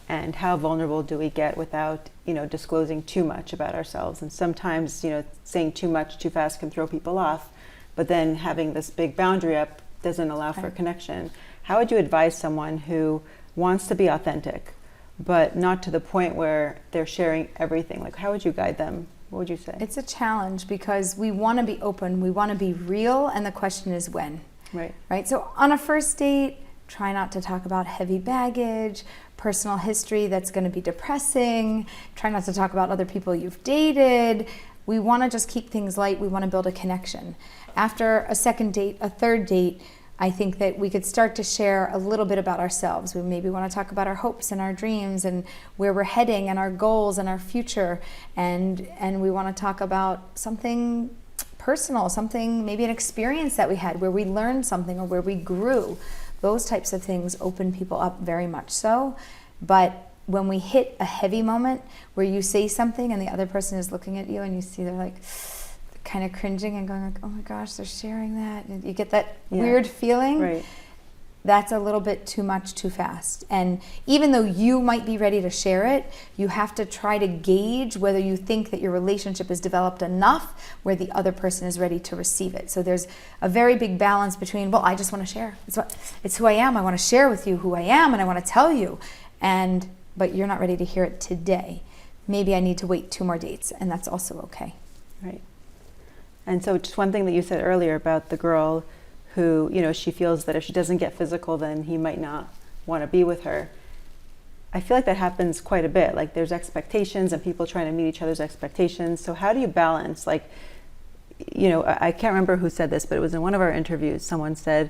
and how vulnerable do we get without, disclosing too much about ourselves. And sometimes, saying too much too fast can throw people off, but then having this big boundary up doesn't allow for connection. How would you advise someone who wants to be authentic, but not to the point where they're sharing everything? Like, how would you guide them? What would you say? It's a challenge because we want to be open, we want to be real, and the question is when. Right? So on a first date, try not to talk about heavy baggage, personal history that's going to be depressing. Try not to talk about other people you've dated. We want to just keep things light. We want to build a connection. After a second date, a third date, I think that we could start to share a little bit about ourselves. We maybe want to talk about our hopes and our dreams and where we're heading and our goals and our future. And we want to talk about something personal, something, maybe an experience that we had where we learned something or where we grew. Those types of things open people up very much so. But when we hit a heavy moment where you say something and the other person is looking at you and you see they're like kind of cringing and going like, oh my gosh, they're sharing that. And you get that weird feeling. Right. That's a little bit too much too fast. And even though you might be ready to share it, you have to try to gauge whether you think that your relationship is developed enough where the other person is ready to receive it. So there's a very big balance between, well, I just want to share. It's who I am. I want to share with you who I am and I want to tell you. But you're not ready to hear it today. Maybe I need to wait 2 more dates, and that's also okay. Right. And so just one thing that you said earlier about the girl who, she feels that if she doesn't get physical, then he might not want to be with her. I feel like that happens quite a bit. Like there's expectations and people trying to meet each other's expectations. So how do you balance? Like, I can't remember who said this, but it was in one of our interviews. Someone said,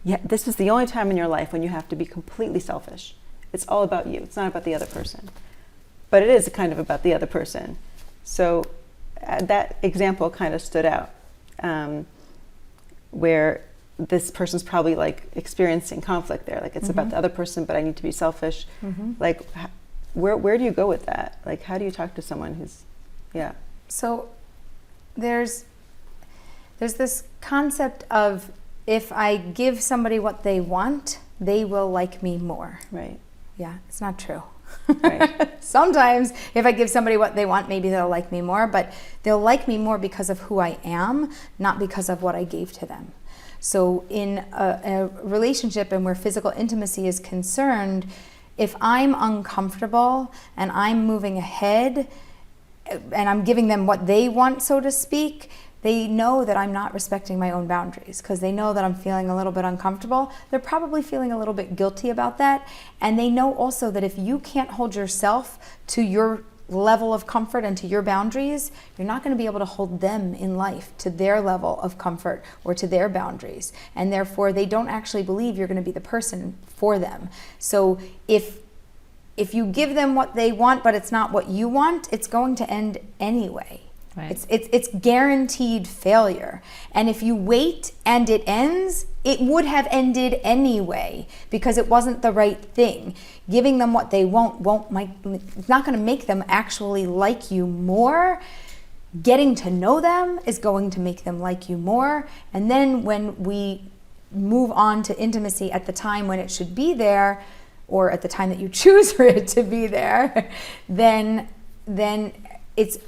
yeah, this is the only time in your life when you have to be completely selfish. It's all about you. It's not about the other person. But it is kind of about the other person. So that example kind of stood out, where this person's probably like experiencing conflict there. Like it's about the other person, but I need to be selfish. Like where do you go with that? Like how do you talk to someone who's, So there's this concept of if I give somebody what they want, they will like me more. Right. Yeah, it's not true. Right. Sometimes if I give somebody what they want, maybe they'll like me more, but they'll like me more because of who I am, not because of what I gave to them. So in a relationship and where physical intimacy is concerned, if I'm uncomfortable and I'm moving ahead and I'm giving them what they want, so to speak, they know that I'm not respecting my own boundaries because they know that I'm feeling a little bit uncomfortable. They're probably feeling a little bit guilty about that. And they know also that if you can't hold yourself to your level of comfort and to your boundaries, you're not going to be able to hold them in life to their level of comfort or to their boundaries. And therefore, they don't actually believe you're going to be the person for them. So if you give them what they want, but it's not what you want, it's going to end anyway. Right. It's guaranteed failure. And if you wait and it ends, it would have ended anyway because it wasn't the right thing. Giving them what they want it's not going to make them actually like you more. Getting to know them is going to make them like you more. And then when we move on to intimacy at the time when it should be there, or at the time that you choose for it to be there, then it's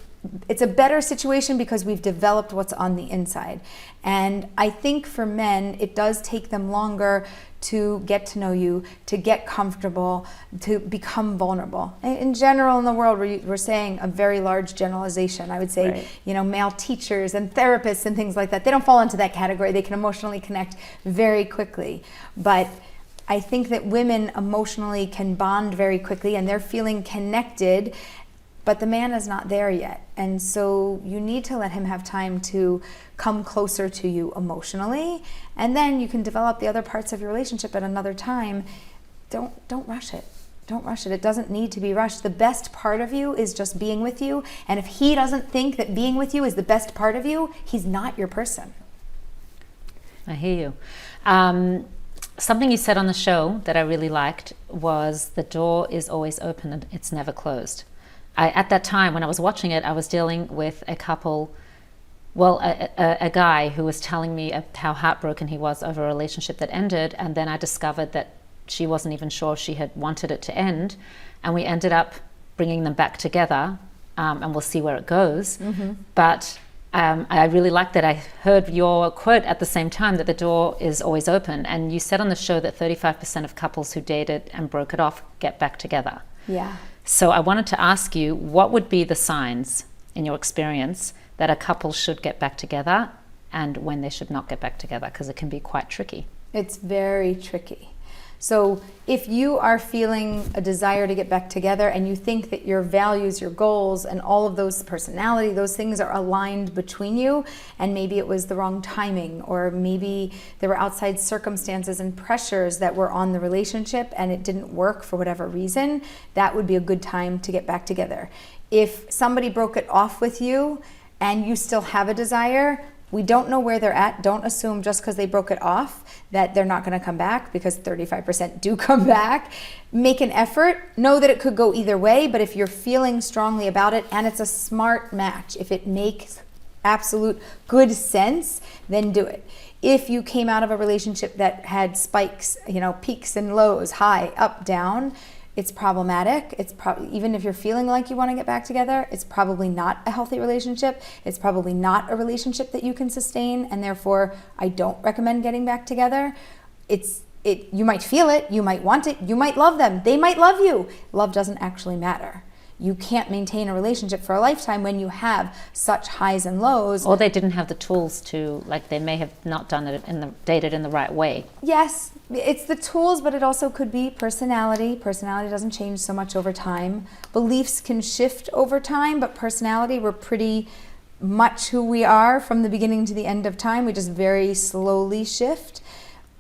it's a better situation because we've developed what's on the inside. And I think for men, it does take them longer to get to know you, to get comfortable, to become vulnerable. In general, in the world, we're saying a very large generalization. I would say, Right. you know, male teachers and therapists and things like that, they don't fall into that category. They can emotionally connect very quickly. But I think that women emotionally can bond very quickly and they're feeling connected, but the man is not there yet. And so you need to let him have time to come closer to you emotionally, and then you can develop the other parts of your relationship at another time. Don't rush it. Don't rush it. It doesn't need to be rushed. The best part of you is just being with you, and if he doesn't think that being with you is the best part of you, he's not your person. I hear you. Something you said on the show that I really liked was the door is always open and it's never closed. At that time, when I was watching it, I was dealing with a couple, well, a guy who was telling me how heartbroken he was over a relationship that ended, and then I discovered that she wasn't even sure she had wanted it to end, and we ended up bringing them back together, and we'll see where it goes. Mm-hmm. But I really like that I heard your quote at the same time, that the door is always open, and you said on the show that 35% of couples who dated and broke it off get back together. Yeah. So I wanted to ask you, what would be the signs, in your experience, that a couple should get back together and when they should not get back together? Because it can be quite tricky. It's very tricky. So if you are feeling a desire to get back together and you think that your values, your goals, and all of those personality, those things are aligned between you, and maybe it was the wrong timing, or maybe there were outside circumstances and pressures that were on the relationship and it didn't work for whatever reason, that would be a good time to get back together. If somebody broke it off with you and you still have a desire, we don't know where they're at. Don't assume just because they broke it off that they're not going to come back, because 35% do come back. Make an effort. Know that it could go either way, but if you're feeling strongly about it and it's a smart match, if it makes absolute good sense, then do it. If you came out of a relationship that had spikes, you know, peaks and lows, high, up, down, it's problematic. It's even if you're feeling like you want to get back together, it's probably not a healthy relationship. It's probably not a relationship that you can sustain, and therefore I don't recommend getting back together. You might feel it, you might want it, you might love them, they might love you. Love doesn't actually matter. You can't maintain a relationship for a lifetime when you have such highs and lows. Or they didn't have the tools to, like, they may have not done it dated in the right way. Yes, it's the tools, but it also could be personality. Personality doesn't change so much over time. Beliefs can shift over time, but personality, we're pretty much who we are from the beginning to the end of time. We just very slowly shift.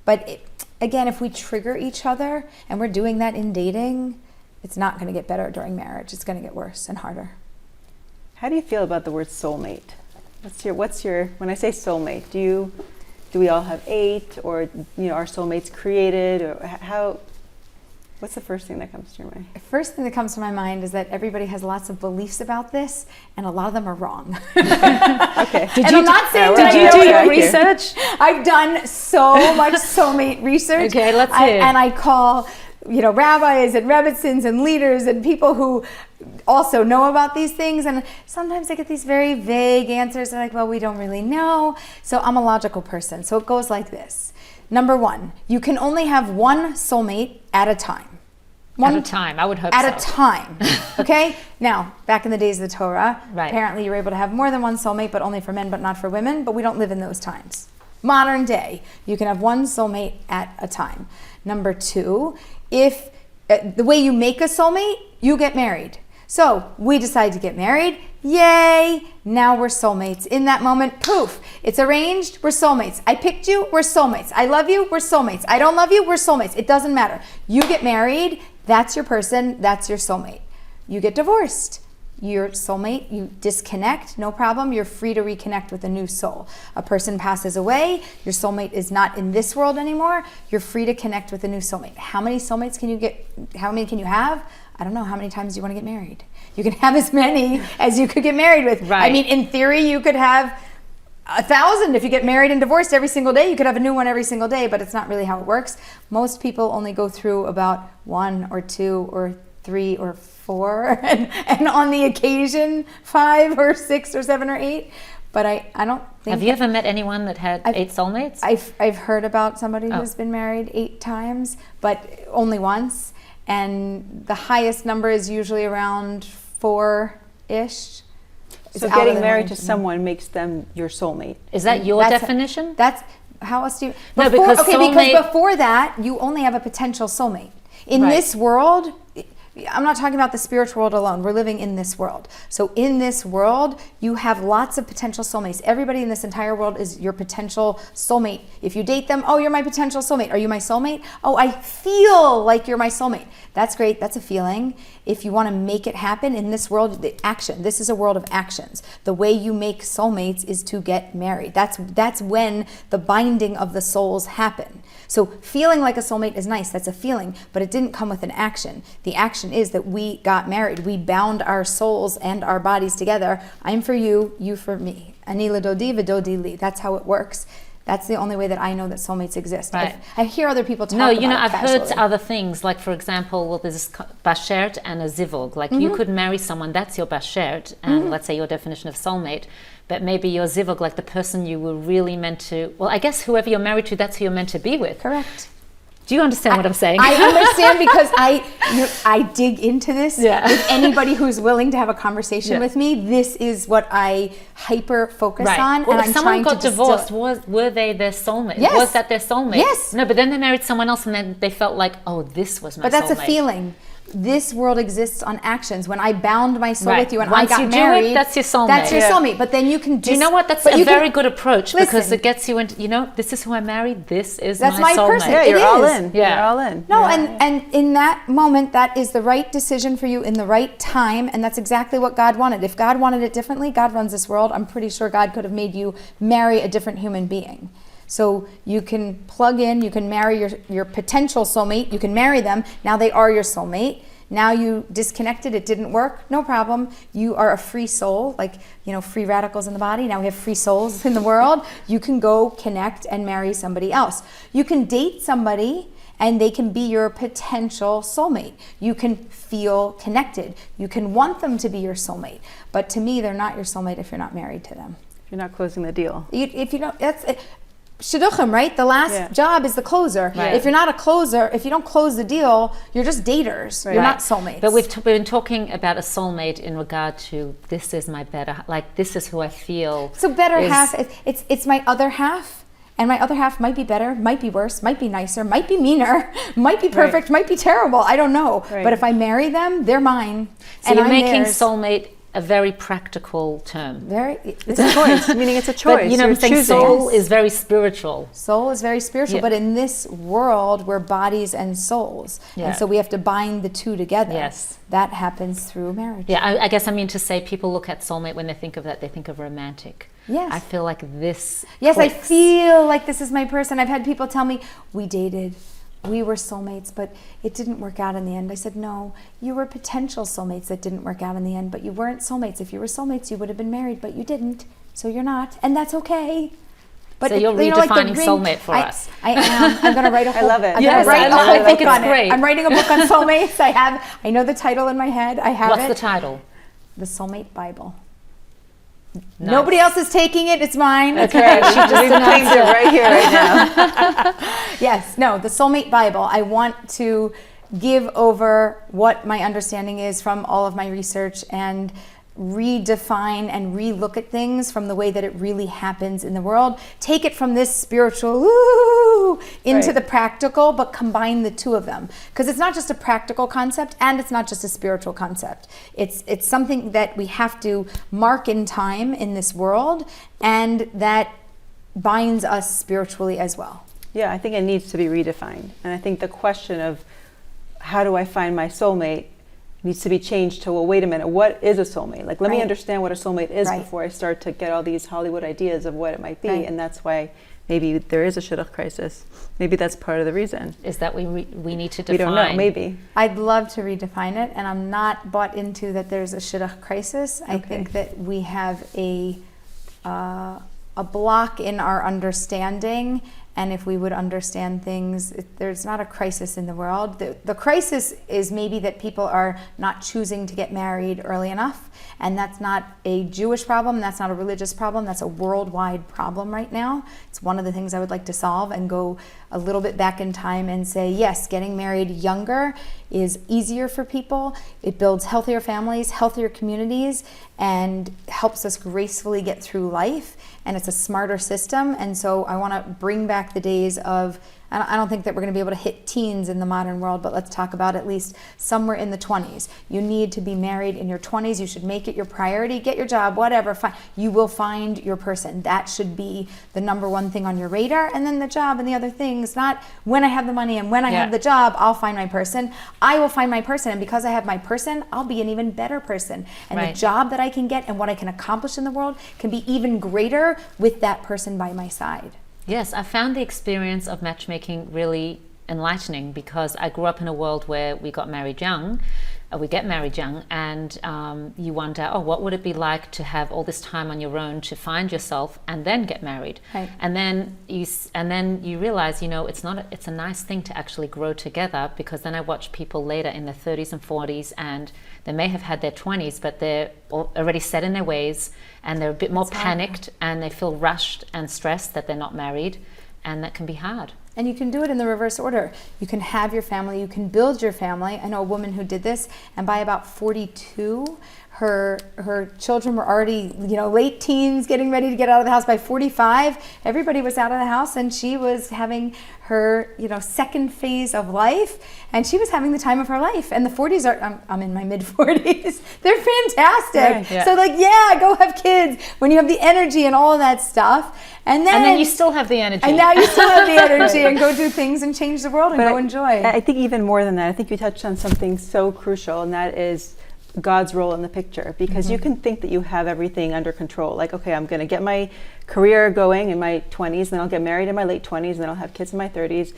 But again, if we trigger each other, and we're doing that in dating, it's not going to get better during marriage. It's going to get worse and harder. How do you feel about the word soulmate? What's your when I say soulmate, do we all have 8, or are soulmates created, or how? What's the first thing that comes to your mind? The first thing that comes to my mind is that everybody has lots of beliefs about this, and a lot of them are wrong. Okay. Did you do your research? I've done so much soulmate research. Okay, let's hear. And I call rabbis and rebbitzins and leaders and people who also know about these things, and sometimes I get these very vague answers. They're like, well, we don't really know. So I'm a logical person. So it goes like this. Number 1, you can only have one soulmate at a time. At a time, I would hope so. At a time, okay? Now, back in the days of the Torah, right, apparently you were able to have more than one soulmate, but only for men, but not for women, but we don't live in those times. Modern day, you can have one soulmate at a time. Number 2, if the way you make a soulmate, you get married. So we decide to get married. Yay! Now we're soulmates. In that moment, poof, it's arranged. We're soulmates. I picked you. We're soulmates. I love you. We're soulmates. I don't love you. We're soulmates. It doesn't matter. You get married. That's your person. That's your soulmate. You get divorced. Your soulmate, you disconnect, no problem. You're free to reconnect with a new soul. A person passes away, your soulmate is not in this world anymore, you're free to connect with a new soulmate. How many soulmates can you get? How many can you have? I don't know. How many times do you want to get married? You can have as many as you could get married with. Right. I mean, in theory, you could have 1,000. If you get married and divorced every single day, you could have a new one every single day, but it's not really how it works. Most people only go through about 1 or 2 or 3 or 4, and on the occasion 5 or 6 or 7 or 8. But I don't think. Have you ever met anyone that had 8 soulmates? I've heard about somebody who's been married 8 times, but only once. And the highest number is usually around 4-ish. So getting married to someone makes them your soulmate. Is that your definition? That's how else do you? No, because because before that you only have a potential soulmate. In this world, I'm not talking about the spiritual world alone. We're living in this world. So in this world, you have lots of potential soulmates. Everybody in this entire world is your potential soulmate. If you date them, oh, you're my potential soulmate. Are you my soulmate? Oh, I feel like you're my soulmate. That's great. That's a feeling. If you want to make it happen in this world, the action. This is a world of actions. The way you make soulmates is to get married. That's when the binding of the souls happen. So feeling like a soulmate is nice, that's a feeling, but it didn't come with an action. The action is that we got married. We bound our souls and our bodies together. I'm for you, you for me. Ani l'dodi v'dodi li. That's how it works. That's the only way that I know that soulmates exist. Right. I hear other people talk about it. No, I've heard casually. other things. Like, for example, well, there's this bashert and a zivug. Like, you could marry someone, that's your bashert, and let's say your definition of soulmate. But maybe your zivug, like the person you were really meant to, well, I guess whoever you're married to, that's who you're meant to be with. Correct. Do you understand what I'm saying? I understand because I dig into this. Yeah. With anybody who's willing to have a conversation with me, this is what I hyper focus on. Well, and if I'm someone trying got to divorced, were they their soulmate? Yes. Was that their soulmate? Yes. No, but then they married someone else and then they felt like, oh, this was my soulmate. But that's a feeling. This world exists on actions. When I bound my soul with you and Once I got you married, do it, that's your soulmate. That's your soulmate. But then you can Do you know what? That's a very good approach because Listen. it gets you into, this is who I married. This is That's my my soulmate. person. Yeah, It you're all is. in. Yeah. You're all in. No, and in that moment, that is the right decision for you in the right time, and that's exactly what God wanted. If God wanted it differently, God runs this world. I'm pretty sure God could have made you marry a different human being. So you can plug in, you can marry your potential soulmate, you can marry them. Now they are your soulmate. Now you disconnected, it didn't work, no problem. You are a free soul, like, free radicals in the body. Now we have free souls in the world. You can go connect and marry somebody else. You can date somebody and they can be your potential soulmate. You can feel connected. You can want them to be your soulmate. But to me, they're not your soulmate if you're not married to them. You're not closing the deal. If you don't, that's it. Shidduchim, right? The last job is the closer. Right. If you're not a closer, if you don't close the deal, you're just daters. Right. You're not soulmates. But we've been talking about a soulmate in regard to this is my better, like this is who I feel. So better half, it's my other half. And my other half might be better, might be worse, might be nicer, might be meaner, might be perfect, might be terrible. I don't know. Right. But if I marry them, they're mine. So and you're I'm making theirs. soulmate a very practical term. It's a choice, meaning it's a choice. But, I'm saying choosing. soul is very spiritual. Soul is very spiritual, but in this world, we're bodies and souls. Yeah. And so we have to bind the two together. Yes. That happens through marriage. Yeah, I guess I mean to say people look at soulmate, when they think of that, they think of romantic. Yes. I feel like this Yes, clicks. I feel like this is my person. I've had people tell me, we dated, we were soulmates, but it didn't work out in the end. I said, no, you were potential soulmates that didn't work out in the end, but you weren't soulmates. If you were soulmates, you would have been married, but you didn't. So you're not, and that's okay. But So you're redefining soulmate for us. I am. I'm going to write a whole. I love it. I'm Yes, gonna write I love it. I think book it's on it. great. I'm writing a book on soulmates. I know the title in my head. I have What's it. the title? The Soulmate Bible. Nice. Nobody else is taking it. It's mine. That's right. She just claims it right here, right now. Yes, no, the Soulmate Bible. I want to give over what my understanding is from all of my research and redefine and relook at things from the way that it really happens in the world. Take it from this spiritual into the practical, but combine the two of them. Because it's not just a practical concept and it's not just a spiritual concept. It's something that we have to mark in time in this world, and that binds us spiritually as well. Yeah, I think it needs to be redefined. And I think the question of how do I find my soulmate needs to be changed to, well, wait a minute, what is a soulmate? Like, let me understand what a soulmate is before I start to get all these Hollywood ideas of what it might be. And that's why maybe there is a shidduch crisis. Maybe that's part of the reason. Is that we need to define? We don't know, maybe. I'd love to redefine it, and I'm not bought into that there's a shidduch crisis. I think that we have a block in our understanding, And if we would understand things, there's not a crisis in the world. The crisis is maybe that people are not choosing to get married early enough. And that's not a Jewish problem, that's not a religious problem, that's a worldwide problem right now. It's one of the things I would like to solve and go a little bit back in time and say, yes, getting married younger is easier for people. It builds healthier families, healthier communities, and helps us gracefully get through life. And it's a smarter system. And so I want to bring back the days of, I don't think that we're going to be able to hit teens in the modern world, but let's talk about at least somewhere in the 20s. You need to be married in your 20s. You should make it your priority. Get your job, whatever. Fine. You will find your person. That should be the number one thing on your radar. And then the job and the other things, not when I have the money and when I have the job, I'll find my person. I will find my person. And because I have my person, I'll be an even better person. And the job that I can get and what I can accomplish in the world can be even greater with that person by my side. Yes, I found the experience of matchmaking really enlightening because I grew up in a world where we got married young, and you wonder, oh, what would it be like to have all this time on your own to find yourself and then get married? Right. And then you realize, it's a nice thing to actually grow together, because then I watch people later in their 30s and 40s, and they may have had their 20s, but they're already set in their ways, and they're a bit more panicked, and they feel rushed and stressed that they're not married, and that can be hard. And you can do it in the reverse order. You can have your family, you can build your family. I know a woman who did this, and by about 42, her children were already, late teens, getting ready to get out of the house. By 45, everybody was out of the house, and she was having her, second phase of life, and she was having the time of her life. And the 40s I'm in my mid 40s. They're fantastic. Yeah. So go have kids when you have the energy and all of that stuff. And then you still have the energy. And now you still have the energy and go do things and change the world and go enjoy. I think even more than that, I think you touched on something so crucial, and that is God's role in the picture. Because you can think that you have everything under control. Like, okay, I'm going to get my career going in my 20s, then I'll get married in my late 20s, and then I'll have kids in my 30s.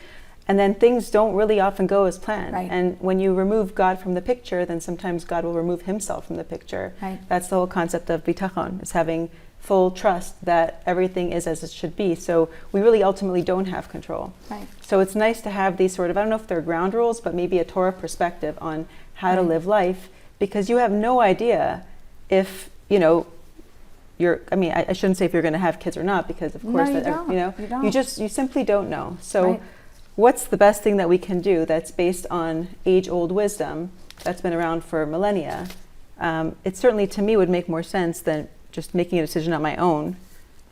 And then things don't really often go as planned. Right. And when you remove God from the picture, then sometimes God will remove himself from the picture. Right. That's the whole concept of bitachon, is having full trust that everything is as it should be. So we really ultimately don't have control. Right. So it's nice to have these sort of, I don't know if they're ground rules, but maybe a Torah perspective on how to live life, because you have no idea if, I shouldn't say if you're going to have kids or not, because of course, you simply don't know. So what's the best thing that we can do that's based on age-old wisdom that's been around for millennia? It certainly, to me, would make more sense than just making a decision on my own,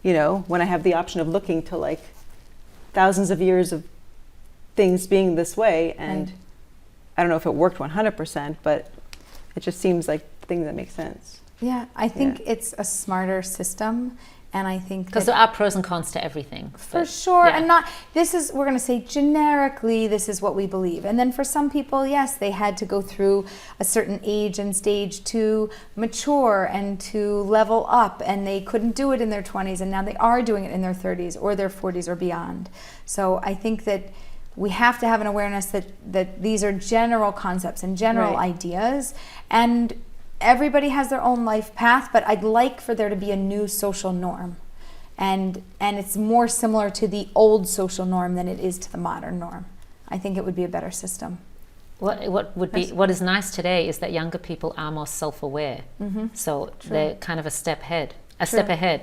when I have the option of looking to thousands of years of things being this way. And I don't know if it worked 100%, but it just seems like the thing that makes sense. Yeah, I think it's a smarter system. And I think because there are pros and cons to everything. For sure. And we're going to say generically, this is what we believe. And then for some people, yes, they had to go through a certain age and stage to mature and to level up, and they couldn't do it in their 20s, and now they are doing it in their 30s or their 40s or beyond. So I think that we have to have an awareness that these are general concepts and general ideas, and everybody has their own life path, but I'd like for there to be a new social norm. And it's more similar to the old social norm than it is to the modern norm. I think it would be a better system. What is nice today is that younger people are more self-aware. So they're kind of a step ahead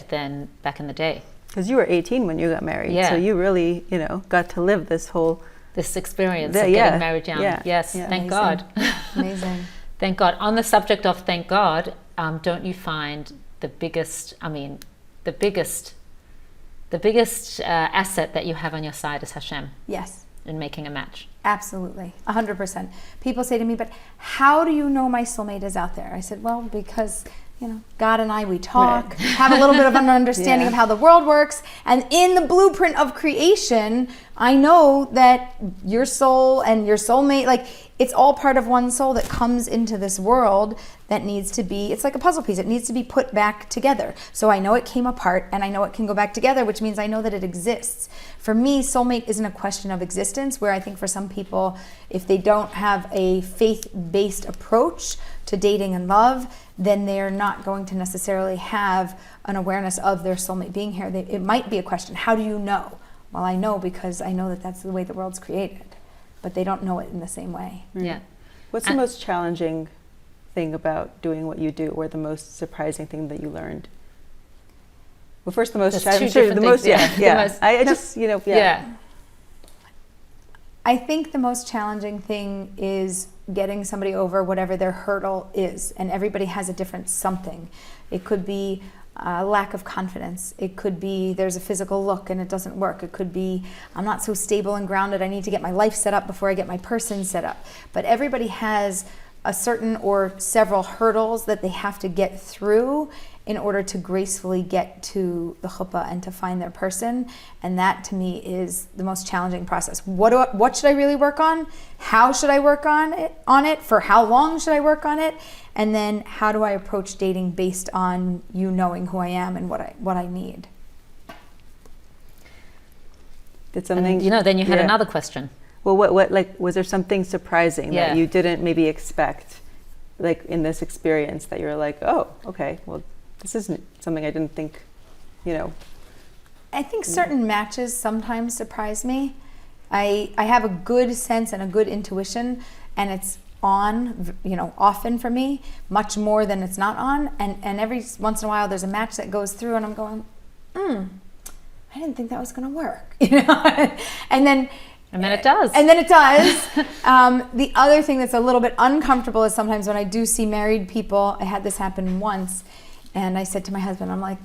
than back in the day. Because you were 18 when you got married, so you really, got to live this experience of getting married young. Yes, thank God. Amazing. Thank God. On the subject of thank God, don't you find the biggest asset that you have on your side is Hashem? Yes. In making a match. Absolutely, 100%. People say to me, but how do you know my soulmate is out there? I said, well, because God and I, we talk, have a little bit of an understanding of how the world works. And in the blueprint of creation, I know that your soul and your soulmate, it's all part of one soul that comes into this world that needs to be, it's like a puzzle piece. It needs to be put back together. So I know it came apart and I know it can go back together, which means I know that it exists. For me, soulmate isn't a question of existence, where I think for some people, if they don't have a faith-based approach to dating and love, then they're not going to necessarily have an awareness of their soulmate being here. It might be a question, how do you know? Well, I know because I know that that's the way the world's created, but they don't know it in the same way. Yeah. What's the most challenging thing about doing what you do, or the most surprising thing that you learned? Well, first, the most challenging. The most, I just, yeah. I think the most challenging thing is getting somebody over whatever their hurdle is, and everybody has a different something. It could be a lack of confidence. It could be there's a physical look and it doesn't work. It could be I'm not so stable and grounded. I need to get my life set up before I get my person set up. But everybody has a certain or several hurdles that they have to get through in order to gracefully get to the chuppah and to find their person. And that to me is the most challenging process. What should I really work on? How should I work on it? For how long should I work on it? And then how do I approach dating based on you knowing who I am and what I need? Did something, and, then you had another question. Well, what like, was there something surprising that you didn't maybe expect, like in this experience, that you're like, oh, okay, well, this isn't something I didn't think, I think certain matches sometimes surprise me. I have a good sense and a good intuition, and it's on, often for me, much more than it's not on. And every once in a while there's a match that goes through and I'm going, I didn't think that was going to work. And then it does. And then it does. The other thing that's a little bit uncomfortable is sometimes when I do see married people. I had this happen once, and I said to my husband, I'm like,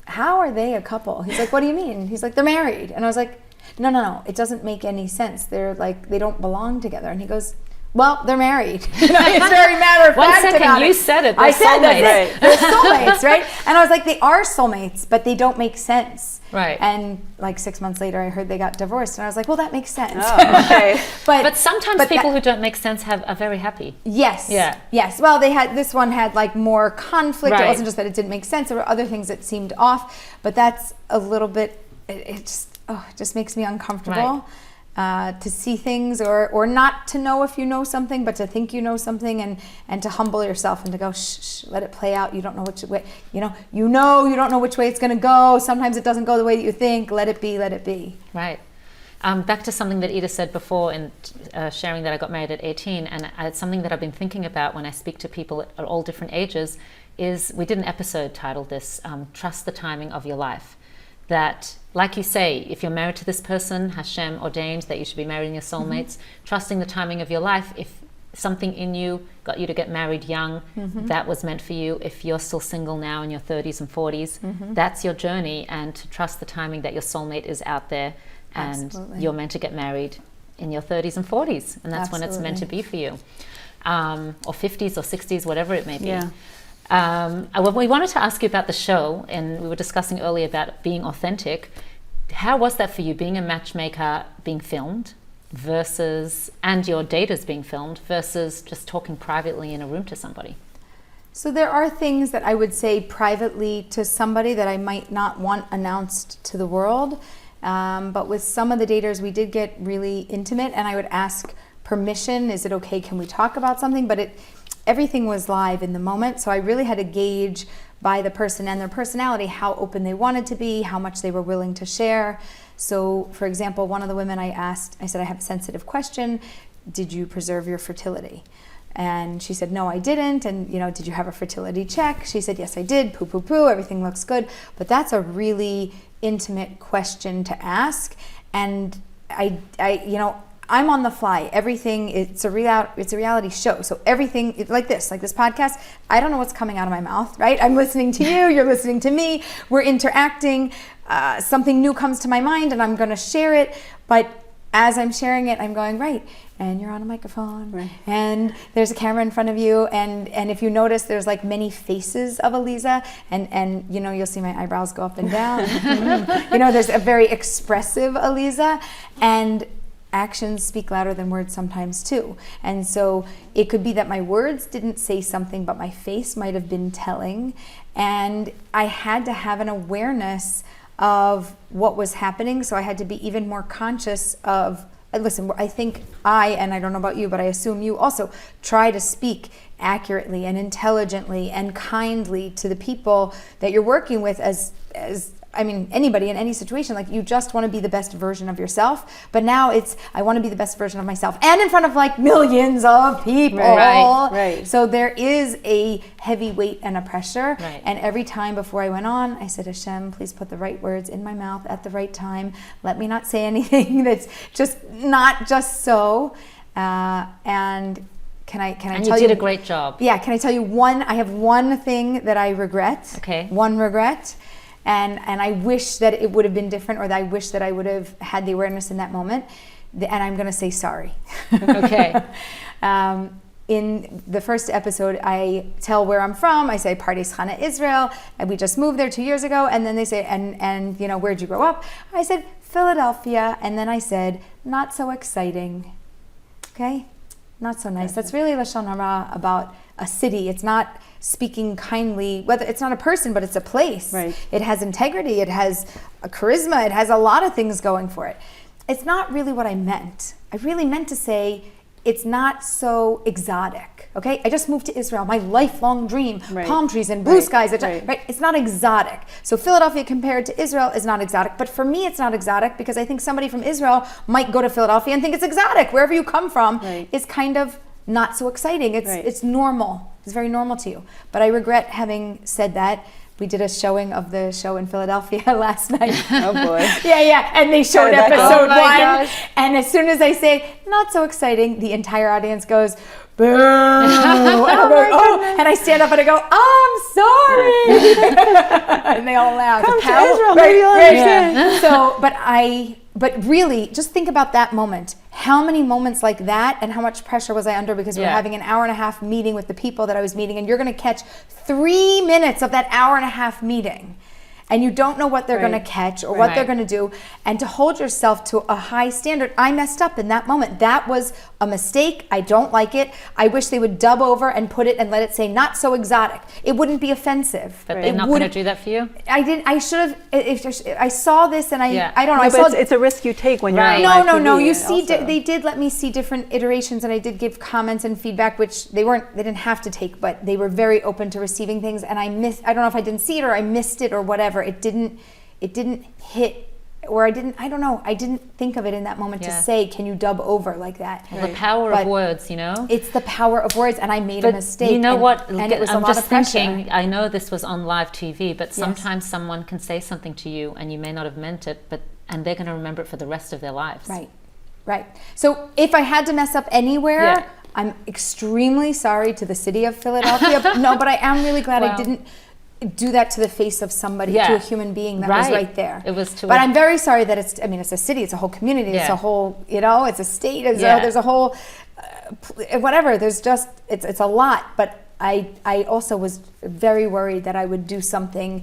how are they a couple? He's like, what do you mean? He's like, they're married. And I was like, no, it doesn't make any sense. They're like, they don't belong together. And he goes, well, they're married. It's very matter of fact. 1 second, about you it. said it. I said that. Right. They're soulmates, right? And I was like, they are soulmates, but they don't make sense. Right. And like 6 months later, I heard they got divorced, and I was like, well, that makes sense. Oh, okay. but sometimes people who don't make sense are very happy. Yes. Yeah. Yes. Well, this one had like more conflict. Right. It wasn't just that it didn't make sense. There were other things that seemed off, but that's a little bit. It just makes me uncomfortable. To see things or not to know if you know something, but to think you know something, and to humble yourself and to go, shh, let it play out. You don't know which way, you don't know which way it's going to go. Sometimes it doesn't go the way that you think. Let it be. Right. Back to something that Ida said before in sharing that I got married at 18, and it's something that I've been thinking about when I speak to people at all different ages, is we did an episode titled this, Trust the Timing of Your Life. That, like you say, if you're married to this person, Hashem ordained that you should be marrying your soulmates, trusting the timing of your life. If something in you got you to get married young, that was meant for you. If you're still single now in your 30s and 40s, that's your journey, and to trust the timing that your soulmate is out there, and you're meant to get married in your 30s and 40s, and that's when it's meant to be for you. Or 50s or 60s, whatever it may be. Yeah. We wanted to ask you about the show, and we were discussing earlier about being authentic. How was that for you, being a matchmaker, being filmed and your daters being filmed, versus just talking privately in a room to somebody? So there are things that I would say privately to somebody that I might not want announced to the world. But with some of the daters, we did get really intimate, and I would ask permission. Is it okay? Can we talk about something? But everything was live in the moment, so I really had to gauge by the person and their personality how open they wanted to be, how much they were willing to share. So, for example, one of the women I said, I have a sensitive question. Did you preserve your fertility? And she said, no, I didn't. And, did you have a fertility check? She said, yes, I did. Poo, poo, poo. Everything looks good. But that's a really intimate question to ask. And I'm on the fly. Everything, it's a reality show. So everything, like this podcast, I don't know what's coming out of my mouth, right? I'm listening to you, you're listening to me, we're interacting, something new comes to my mind and I'm gonna share it. But as I'm sharing it, I'm going, right, and you're on a microphone, right, and there's a camera in front of you, and if you notice, there's like many faces of Aleeza, and you'll see my eyebrows go up and down. There's a very expressive Aleeza, and actions speak louder than words sometimes too. And so it could be that my words didn't say something, but my face might have been telling. And I had to have an awareness of what was happening. So I had to be even more conscious of, listen, I think and I don't know about you, but I assume you also try to speak accurately and intelligently and kindly to the people that you're working with as I mean, anybody in any situation, like you just want to be the best version of yourself. But now it's, I want to be the best version of myself and in front of like millions of people. Right. So there is a heavy weight and a pressure. Right. And every time before I went on, I said, Hashem, please put the right words in my mouth at the right time. Let me not say anything that's just not just so. And can I and tell you you? did a great job. Yeah, can I tell you one? I have one thing that I regret. Okay. One regret. And I wish that it would have been different, or that I wish that I would have had the awareness in that moment. And I'm going to say sorry. Okay. In the first episode, I tell where I'm from. I say Pardes Chana, Israel, and we just moved there 2 years ago. And then they say, and you know, where'd you grow up? I said Philadelphia, and then I said not so exciting. Okay, not so nice. That's really lashon hara about a city. It's not speaking kindly, whether it's not a person, but it's a place. Right. It has integrity, it has a charisma, it has a lot of things going for it. It's not really what I meant. I really meant to say it's not so exotic. Okay, I just moved to Israel, my lifelong dream, Right. palm trees and blue skies. Right. Right? It's not exotic. So Philadelphia compared to Israel is not exotic, but for me it's not exotic because I think somebody from Israel might go to Philadelphia and think it's exotic. Wherever you come from Right. is kind of not so exciting. It's normal. It's very normal to you. But I regret having said that. We did a showing of the show in Philadelphia last night. Oh boy. Yeah. And they showed How did that go? episode Oh my one. gosh. And as soon as I say, not so exciting, the entire audience goes, boo. And I stand up and I go, oh, I'm sorry. And they all laugh. Come The to power- Israel, maybe you'll understand. Yeah. So, but really, just think about that moment. How many moments like that, and how much pressure was I under because we were Yeah. having an hour and a half meeting with the people that I was meeting, and you're going to catch 3 minutes of that hour and a half meeting. And you don't know what they're Right. going to catch or what they're Right. going to do. And to hold yourself to a high standard, I messed up in that moment. That was a mistake. I don't like it. I wish they would dub over and put it and let it say not so exotic. It wouldn't be offensive. But It they're not going to wouldn't- do that for you? I didn't. I should have. If I saw this and I don't know. No, I but saw. it's a risk you take when you're Right. on live No. TV You see, also. they did let me see different iterations, and I did give comments and feedback, which they didn't have to take, but they were very open to receiving things. And I don't know if I didn't see it or I missed it or whatever. It didn't hit, or I don't know. I didn't think of it in that moment to Yeah. say, can you dub over like that? The power But of words, you know? It's the power of words, and I made a But mistake. you know and, what? And it was a I'm lot just of pressure. thinking, I know this was on live TV, but sometimes someone can say something to you and you may not have meant it, and they're going to remember it for the rest of their lives. Right. So if I had to mess up anywhere, Yeah. I'm extremely sorry to the city of Philadelphia. But I am really glad I Well, didn't do that to the face of somebody, Yeah. to a human being that was right there. It was to But a- I'm very sorry that it's a city, it's a whole community, it's Yeah. a whole, it's a state, Yeah. there's a whole, whatever, there's just, it's a lot. But I also was very worried that I would do something,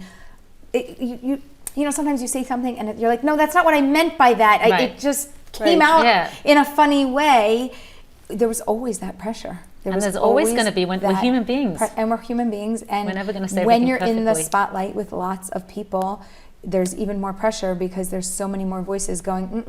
you know, sometimes you say something and you're like, no, that's not what I meant by that. Right. It just came Right. out Yeah. in a funny way. There was always that pressure. And there's always going to be when we're that human beings. And we're human beings. And We're never gonna say when everything you're in the perfectly. spotlight with lots of people, there's even more pressure because there's so many more voices going,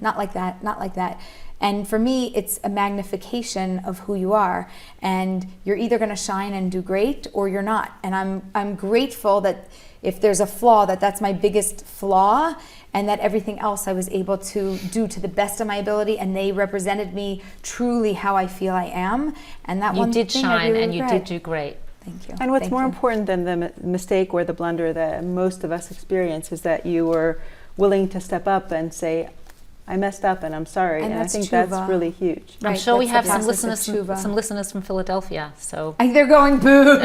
not like that, not like that. And for me, it's a magnification of who you are. And you're either going to shine and do great or you're not. And I'm grateful that if there's a flaw, that's my biggest flaw, and that everything else I was able to do to the best of my ability, and they represented me truly how I feel I am. And that You one did thing I shine really and you regret. did do great. Thank you. And what's Thank more you. important than the mistake or the blunder that most of us experience is that you were willing to step up and say, I messed up and I'm sorry. And And I that's think tshuva. that's really huge. I'm Right, sure we that's have the some process of tshuva. listeners from Philadelphia. So They're going, boo. no,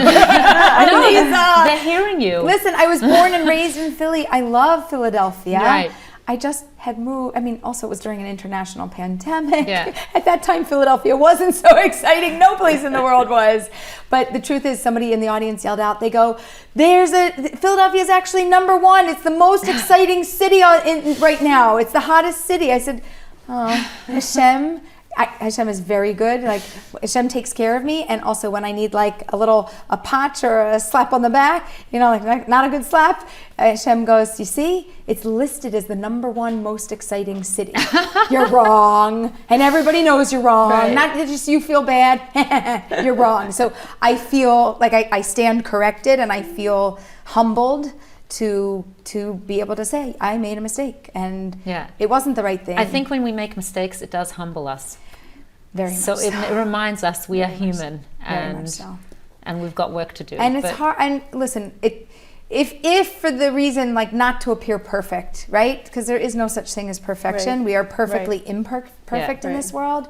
they're hearing you. Listen, I was born and raised in Philly. I love Philadelphia. Right. I just had moved. I mean, also it was during an international pandemic. Yeah. At that time, Philadelphia wasn't so exciting. No place in the world was. But the truth is, somebody in the audience yelled out, they go, Philadelphia is actually #1. It's the most exciting city right now. It's the hottest city. I said, oh, Hashem. Hashem is very good. Like, Hashem takes care of me, and also when I need like a patch or a slap on the back, like not a good slap, Hashem goes, you see, it's listed as the #1 most exciting city. You're wrong, and everybody knows you're wrong. Right. Not that just you feel bad. You're wrong. So I feel like I stand corrected, and I feel humbled to be able to say, I made a mistake and Yeah. it wasn't the right thing. I think when we make mistakes, it does humble us. very So much it reminds us we are Very much so. human, Very much so. and we've got work to do. And it's But- hard. And listen, if for the reason like not to appear perfect, right? Because there is no such thing as perfection. Right. We are perfectly perfect in right. this world.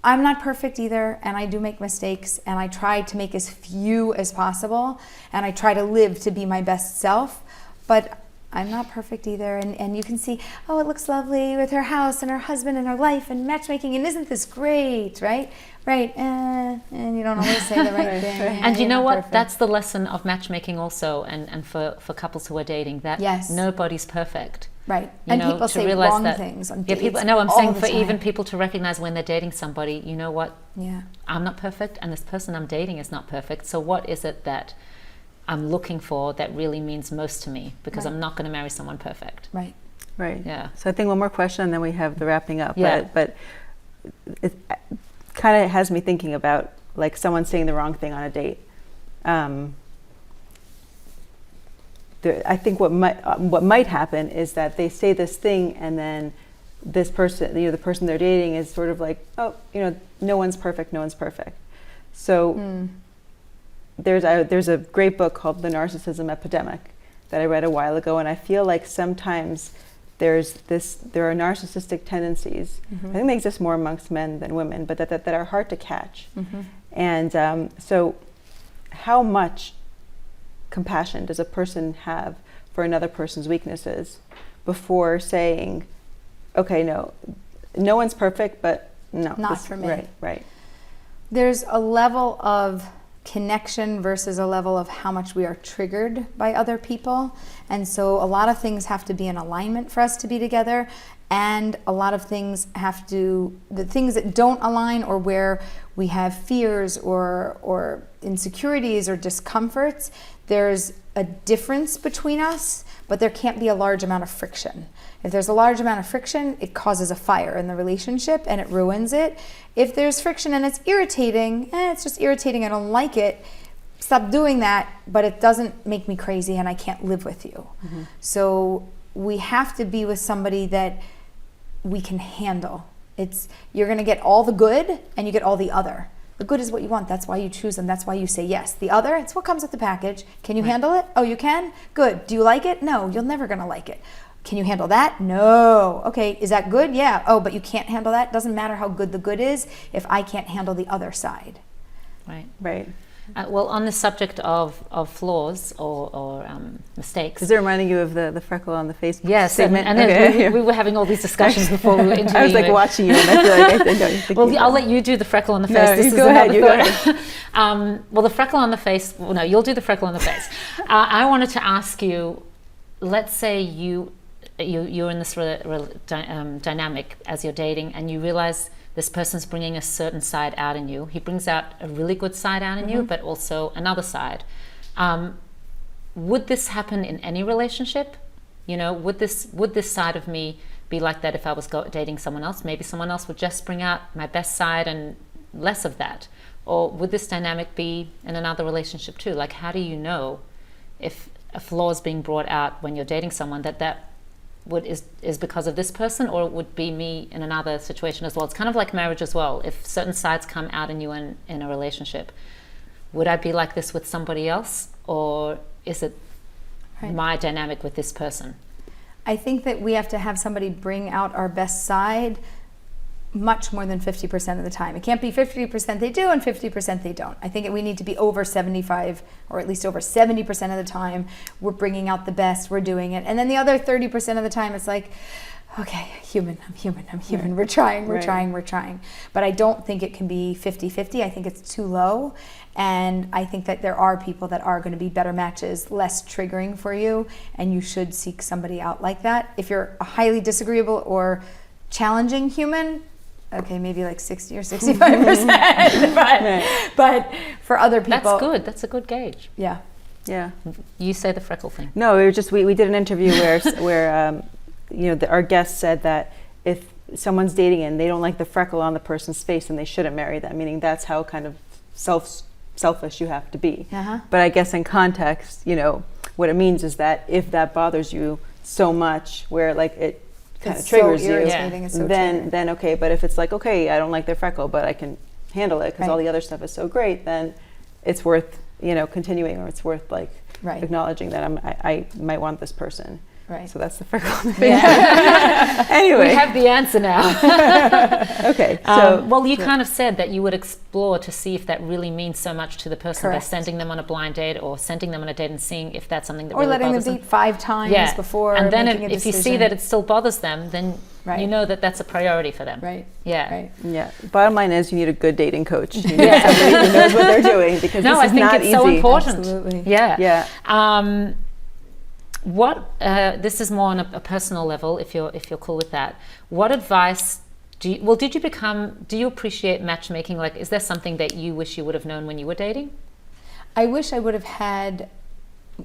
I'm not perfect either, and I do make mistakes, and I try to make as few as possible, and I try to live to be my best self. But I'm not perfect either, and you can see, oh, it looks lovely with her house and her husband and her life and matchmaking, and isn't this great, right? Right, and you don't always say the right thing. And you you're know not what? perfect. That's the lesson of matchmaking also, and for couples who are dating, that Yes. nobody's perfect. Right, You and know, people to say realize wrong that- things on Yeah, dates people. No, I'm all saying the for even time. people to recognize when they're dating somebody, you know what? Yeah, I'm not perfect, and this person I'm dating is not perfect. So what is it that I'm looking for that really means most to me? Because Right. I'm not going to marry someone perfect. right. Right. Yeah. So I think one more question, and then we have the wrapping up. Yeah. But it kind of has me thinking about like someone saying the wrong thing on a date. I think what might happen is that they say this thing, and then this person, the person they're dating, is sort of like, oh, no one's perfect, no one's perfect. So there's a great book called The Narcissism Epidemic that I read a while ago, and I feel like sometimes there are narcissistic tendencies. I think they exist more amongst men than women, but that are hard to catch. And so how much compassion does a person have for another person's weaknesses before saying, okay, no one's perfect, but no. Not for me. Right. There's a level of connection versus a level of how much we are triggered by other people. And so a lot of things have to be in alignment for us to be together. And a lot of things the things that don't align, or where we have fears or insecurities or discomforts, there's a difference between us, but there can't be a large amount of friction. If there's a large amount of friction, it causes a fire in the relationship and it ruins it. If there's friction and it's irritating, it's just irritating, I don't like it, stop doing that, but it doesn't make me crazy and I can't live with you. So we have to be with somebody that we can handle. You're going to get all the good and you get all the other. The good is what you want. That's why you choose them. That's why you say yes. The other, it's what comes with the package. Can you handle it? Oh, you can? Good. Do you like it? No, you're never going to like it. Can you handle that? No. Okay, is that good? Yeah. Oh, but you can't handle that? Doesn't matter how good the good is if I can't handle the other side. Right. Well, on the subject of flaws or mistakes. Is it reminding you of the freckle on the face Yes, statement? and Okay. we were having all these discussions before we were interviewing. I was like you. watching you, and I feel like I know you're thinking. Well, I'll let you do the freckle on the face. No, This you is go ahead, another you go thought. Well, the freckle on the face. Well, no, you'll do the freckle on the face. I wanted to ask you. Let's say you're in this dynamic as you're dating, and you realize this person's bringing a certain side out in you. He brings out a really good side out in you, but also another side. Would this happen in any relationship? Would this side of me be like that if I was dating someone else? Maybe someone else would just bring out my best side and less of that. Or would this dynamic be in another relationship too? Like, how do you know if a flaw is being brought out when you're dating someone that is because of this person, or it would be me in another situation as well? It's kind of like marriage as well. If certain sides come out in you in a relationship, would I be like this with somebody else, or is it my dynamic with this person? I think that we have to have somebody bring out our best side much more than 50% of the time. It can't be 50% they do and 50% they don't. I think we need to be over 75, or at least over 70% of the time we're bringing out the best, we're doing it. And then the other 30% of the time it's like, okay, I'm human. We're trying. But I don't think it can be 50-50. I think it's too low. And I think that there are people that are going to be better matches, less triggering for you, and you should seek somebody out like that. If you're a highly disagreeable or challenging human, okay, maybe like 60 or 65%. But for other people, That's good. That's a good gauge. Yeah. You say the freckle thing. No, we did an interview where our guest said that if someone's dating and they don't like the freckle on the person's face, then they shouldn't marry them. Meaning that's how kind of selfish you have to be. Uh-huh. But I guess in context, what it means is that if that bothers you so much, where like it kind of It's triggers so you, irritating, it's so triggering. then okay. But if it's like, okay, I don't like their freckle, but I can handle it because all Right. the other stuff is so great, then it's worth, you know, continuing, or it's worth like Right. acknowledging that I might want this person. Right. So that's the freckle thing. Anyway. We have the answer now. Okay. So Well, you kind of said that you would explore to see if that really means so much to the person by Correct. sending them on a blind date or sending them on a date and seeing if that's something that Or really letting them bothers them. date 5 times before and then making a if you see decision. that it still bothers them, then Right. you know that that's a priority for them. Right. Yeah. Right. yeah, bottom line is you need a good dating coach. You need somebody who knows what they're doing, because No, this I is think not it's easy. so important. Absolutely. Yeah. Yeah. This is more on a personal level, if you're cool with that. What advice do you appreciate matchmaking? Like, is there something that you wish you would have known when you were dating? I wish I would have had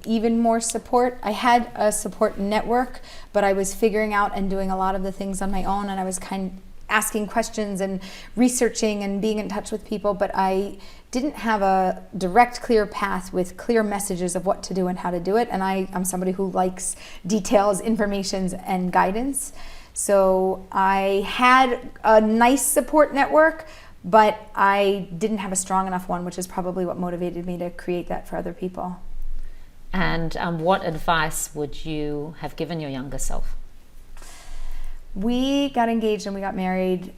even more support. I had a support network, but I was figuring out and doing a lot of the things on my own, and I was kind of asking questions and researching and being in touch with people, but I didn't have a direct, clear path with clear messages of what to do and how to do it. And I'm somebody who likes details, information, and guidance. So I had a nice support network, but I didn't have a strong enough one, which is probably what motivated me to create that for other people. And what advice would you have given your younger self? We got engaged and we got married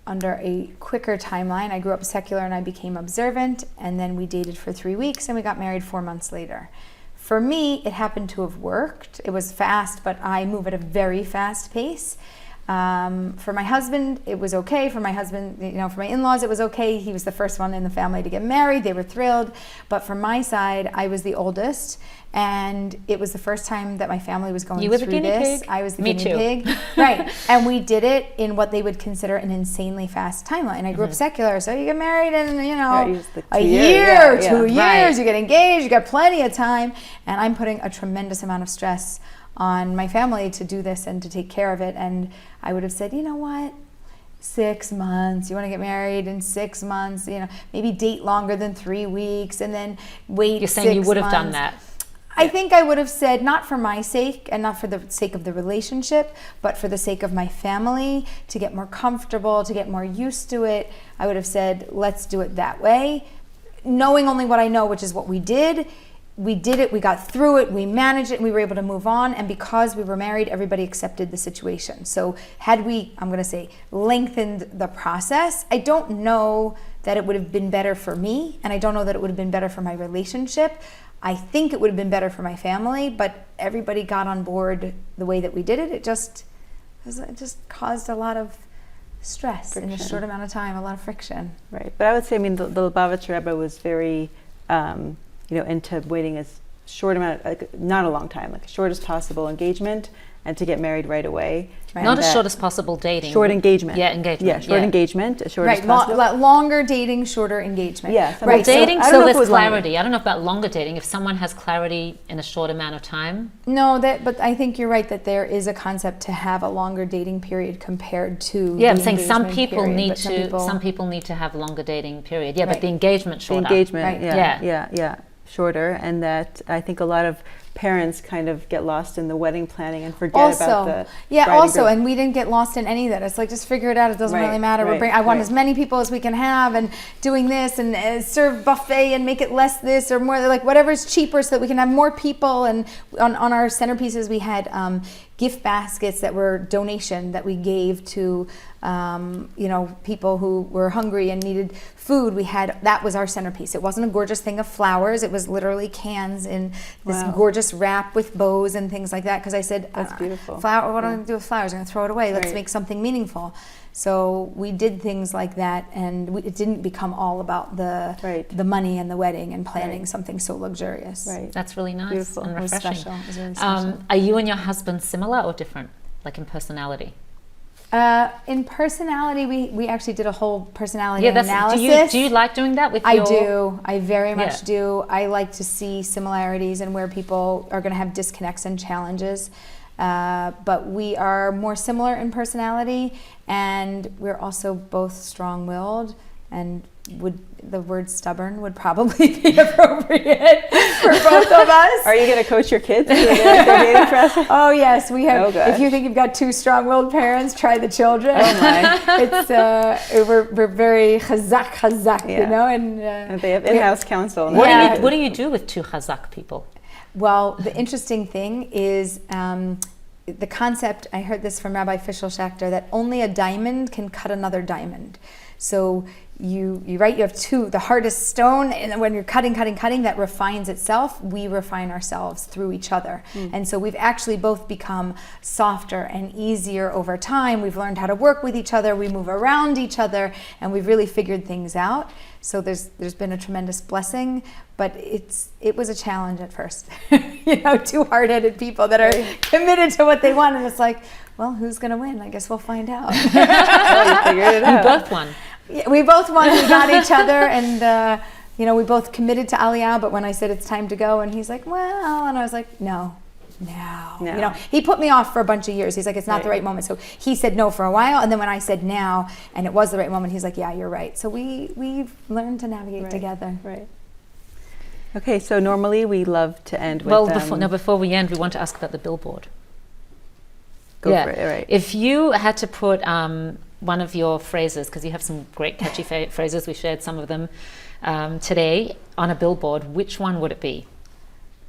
under a quicker timeline. I grew up secular and I became observant, and then we dated for 3 weeks and we got married 4 months later. For me, it happened to have worked. It was fast, but I move at a very fast pace. For my husband, it was okay. For my husband, for my in-laws, it was okay. He was the first one in the family to get married. They were thrilled. But from my side, I was the oldest, and it was the first time that my family was going You were through the guinea this. pig? I was the Me guinea too. pig. Right. And we did it in what they would consider an insanely fast timeline. I grew up secular, so you get married in, Yeah, you used the a 2 year, years. Yeah, 2 yeah. years, Right. you get engaged, you got plenty of time. And I'm putting a tremendous amount of stress on my family to do this and to take care of it. And I would have said, you know what? 6 months, you want to get married in 6 months, maybe date longer than 3 weeks and then wait. You're saying you 6 would have done months. that. I think I would have said, not for my sake and not for the sake of the relationship, but for the sake of my family, to get more comfortable, to get more used to it. I would have said, let's do it that way. Knowing only what I know, which is what we did. We did it, we got through it, we managed it, and we were able to move on. And because we were married, everybody accepted the situation. So had we, I'm going to say, lengthened the process, I don't know that it would have been better for me, and I don't know that it would have been better for my relationship. I think it would have been better for my family, but everybody got on board the way that we did it. It just caused a lot of stress in a Friction. short amount of time, a lot of friction. Right. But I would say, the Lubavitcher Rebbe was very, into waiting as short amount, like not a long time, like as short as possible engagement, and to get married right away. Right. Not And as that- short as possible dating. Short engagement. Yeah, engagement. Yeah, short engagement, as short as Right, possible. longer dating, shorter engagement. Yeah, something Well, like dating, I don't so know if it there's was longer. clarity. I don't know about longer dating. If someone has clarity in a short amount of time, No, but I think you're right that there is a concept to have a longer dating period compared to. yeah, I'm the saying some engagement people period, need but to. Some people need to have longer dating period. Yeah, Right. but the engagement The shorter. engagement, Right. yeah, shorter. And that I think a lot of parents kind of get lost in the wedding planning and forget about the bride groom. and we didn't get lost in any of that. It's like, just figure it out. It doesn't Right, really matter. right, I want right. as many people as we can have, and doing this and serve buffet and make it less this or more, like whatever's cheaper, so that we can have more people. And on our centerpieces, we had gift baskets that were donation that we gave to people who were hungry and needed food. That was our centerpiece. It wasn't a gorgeous thing of flowers. It was literally cans in this Wow. gorgeous wrap with bows and things like that. Because I said, That's beautiful. Flower. What am I going to do with flowers? I'm going to throw it away. Let's Right. make something meaningful. So we did things like that, and it didn't become all about Right. the money and the wedding and planning Right. something so luxurious. Right. That's really nice Beautiful. and It was refreshing. special. It was really special. Are you and your husband similar or different, like in personality? In personality, we actually did a whole personality Yeah, analysis. do you like doing that with I your? do. I very much Yeah. do. I like to see similarities and where people are going to have disconnects and challenges. But we are more similar in personality, and we're also both strong-willed and the word stubborn would probably be appropriate for both of us. Are you going to coach your kids through their dating process? Oh yes, we have. Oh, gosh. If you think you've got two strong-willed parents, try the children. Oh my! It's we're very chazak, Yeah. you know, and They have in-house counsel. What do you do with two chazak people? Well, the interesting thing is the concept. I heard this from Rabbi Fishel Schachter that only a diamond can cut another diamond. So you have two, the hardest stone, and when you're cutting, that refines itself. We refine ourselves through each other. And so we've actually both become softer and easier over time. We've learned how to work with each other, we move around each other, and we've really figured things out. So there's been a tremendous blessing, but it was a challenge at first. Two hard-headed people that are committed to what they want, and it's like, well, who's going to win? I guess we'll find out. Well, you figured it out. You both won. Yeah, we both won. We got each other, and we both committed to Aliyah. But when I said it's time to go, and he's like, well, and I was like, no. He put me off for a bunch of years. He's like, it's not the right moment. So he said no for a while, and then when I said now, and it was the right moment, he's like, yeah, you're right. So we've learned to navigate together. Right. Okay, so normally we love to end with. Well, before we end, we want to ask about the billboard. Go for it. Right. If you had to put one of your phrases, because you have some great catchy phrases, we shared some of them today on a billboard, which one would it be?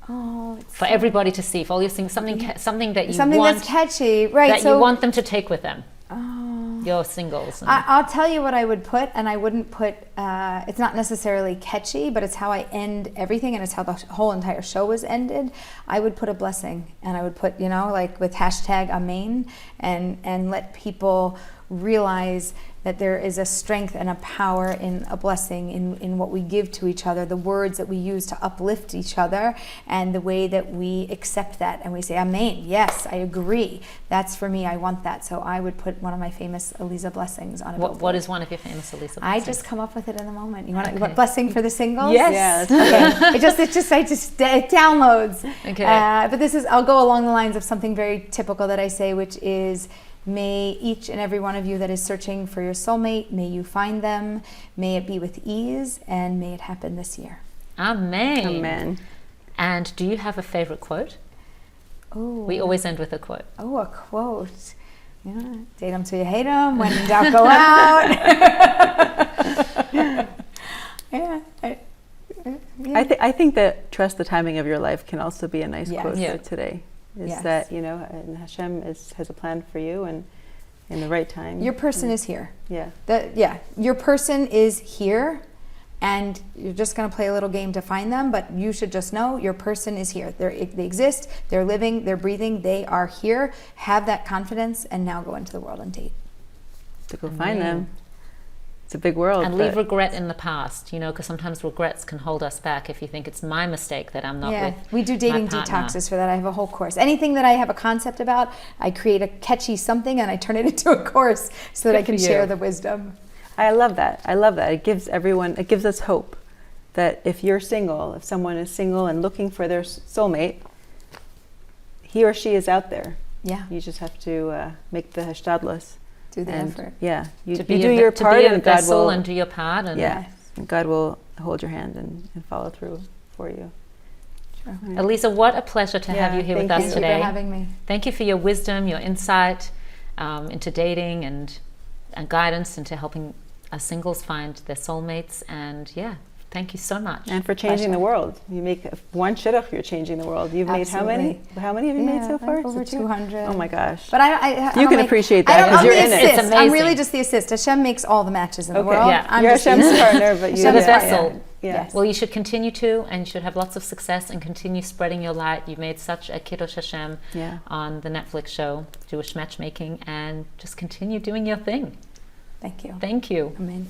Oh, for everybody to see, for all your things, something that you something want, that's catchy, right? that you want them to take with them. Oh. Your singles. I'll tell you what I would put, and I wouldn't put. It's not necessarily catchy, but it's how I end everything, and it's how the whole entire show was ended. I would put a blessing, and I would put, like with hashtag Amen, and let people realize that there is a strength and a power in a blessing in what we give to each other, the words that we use to uplift each other, and the way that we accept that and we say, Amen, yes, I agree. That's for me, I want that. So I would put one of my famous Aleeza blessings on a billboard. What is one of your famous Aleeza blessings? I just come up with it in the moment. You want blessing for the singles? Yes. Okay. It downloads. Okay. But I'll go along the lines of something very typical that I say, which is, may each and every one of you that is searching for your soulmate, may you find them, may it be with ease, and may it happen this year. Amen. Amen. And do you have a favorite quote? Oh, We always end with a quote. Oh, a quote. Yeah. Date them till you hate them. When in doubt, go out. Yeah. I think that trust the timing of your life can also be a nice quote for today. Is that, and Hashem has a plan for you, and in the right time. Your person is here. Yeah. Your person is here, and you're just going to play a little game to find them, but you should just know your person is here. They exist, they're living, they're breathing, they are here. Have that confidence, and now go into the world and date. To go find them. It's a big world. And leave regret in the past, because sometimes regrets can hold us back if you think it's my mistake that I'm not with we do dating detoxes for that. I have a whole course. Anything that I have a concept about, I create a catchy something and I turn it into a course so that I can share the wisdom. I love that. It gives us hope that if you're single, if someone is single and looking for their soulmate, he or she is out there. Yeah. You just have to make the hashtadlus. Do the effort. Yeah, you do your part, and God will, and do your part, and and God will hold your hand and follow through for you. Sure. Yeah. Aleeza, what a pleasure to have you here with us today. Thank you for having me. Thank you for your wisdom, your insight into dating and guidance into helping us singles find their soulmates. And thank you so much. And for changing the world. You make one shidduch, you're changing the world. You've made how many? How many have you made so far? Over 200. Oh my gosh. But I you can appreciate that because you're in it. It's amazing. I'm really just the assist. Hashem makes all the matches in the world. Yeah. You're Hashem's partner, but you're the vessel. Yes. Well, you should continue to, and you should have lots of success and continue spreading your light. You've made such a Kiddush Hashem on the Netflix show, Jewish Matchmaking, and just continue doing your thing. Thank you. Thank you. Amen.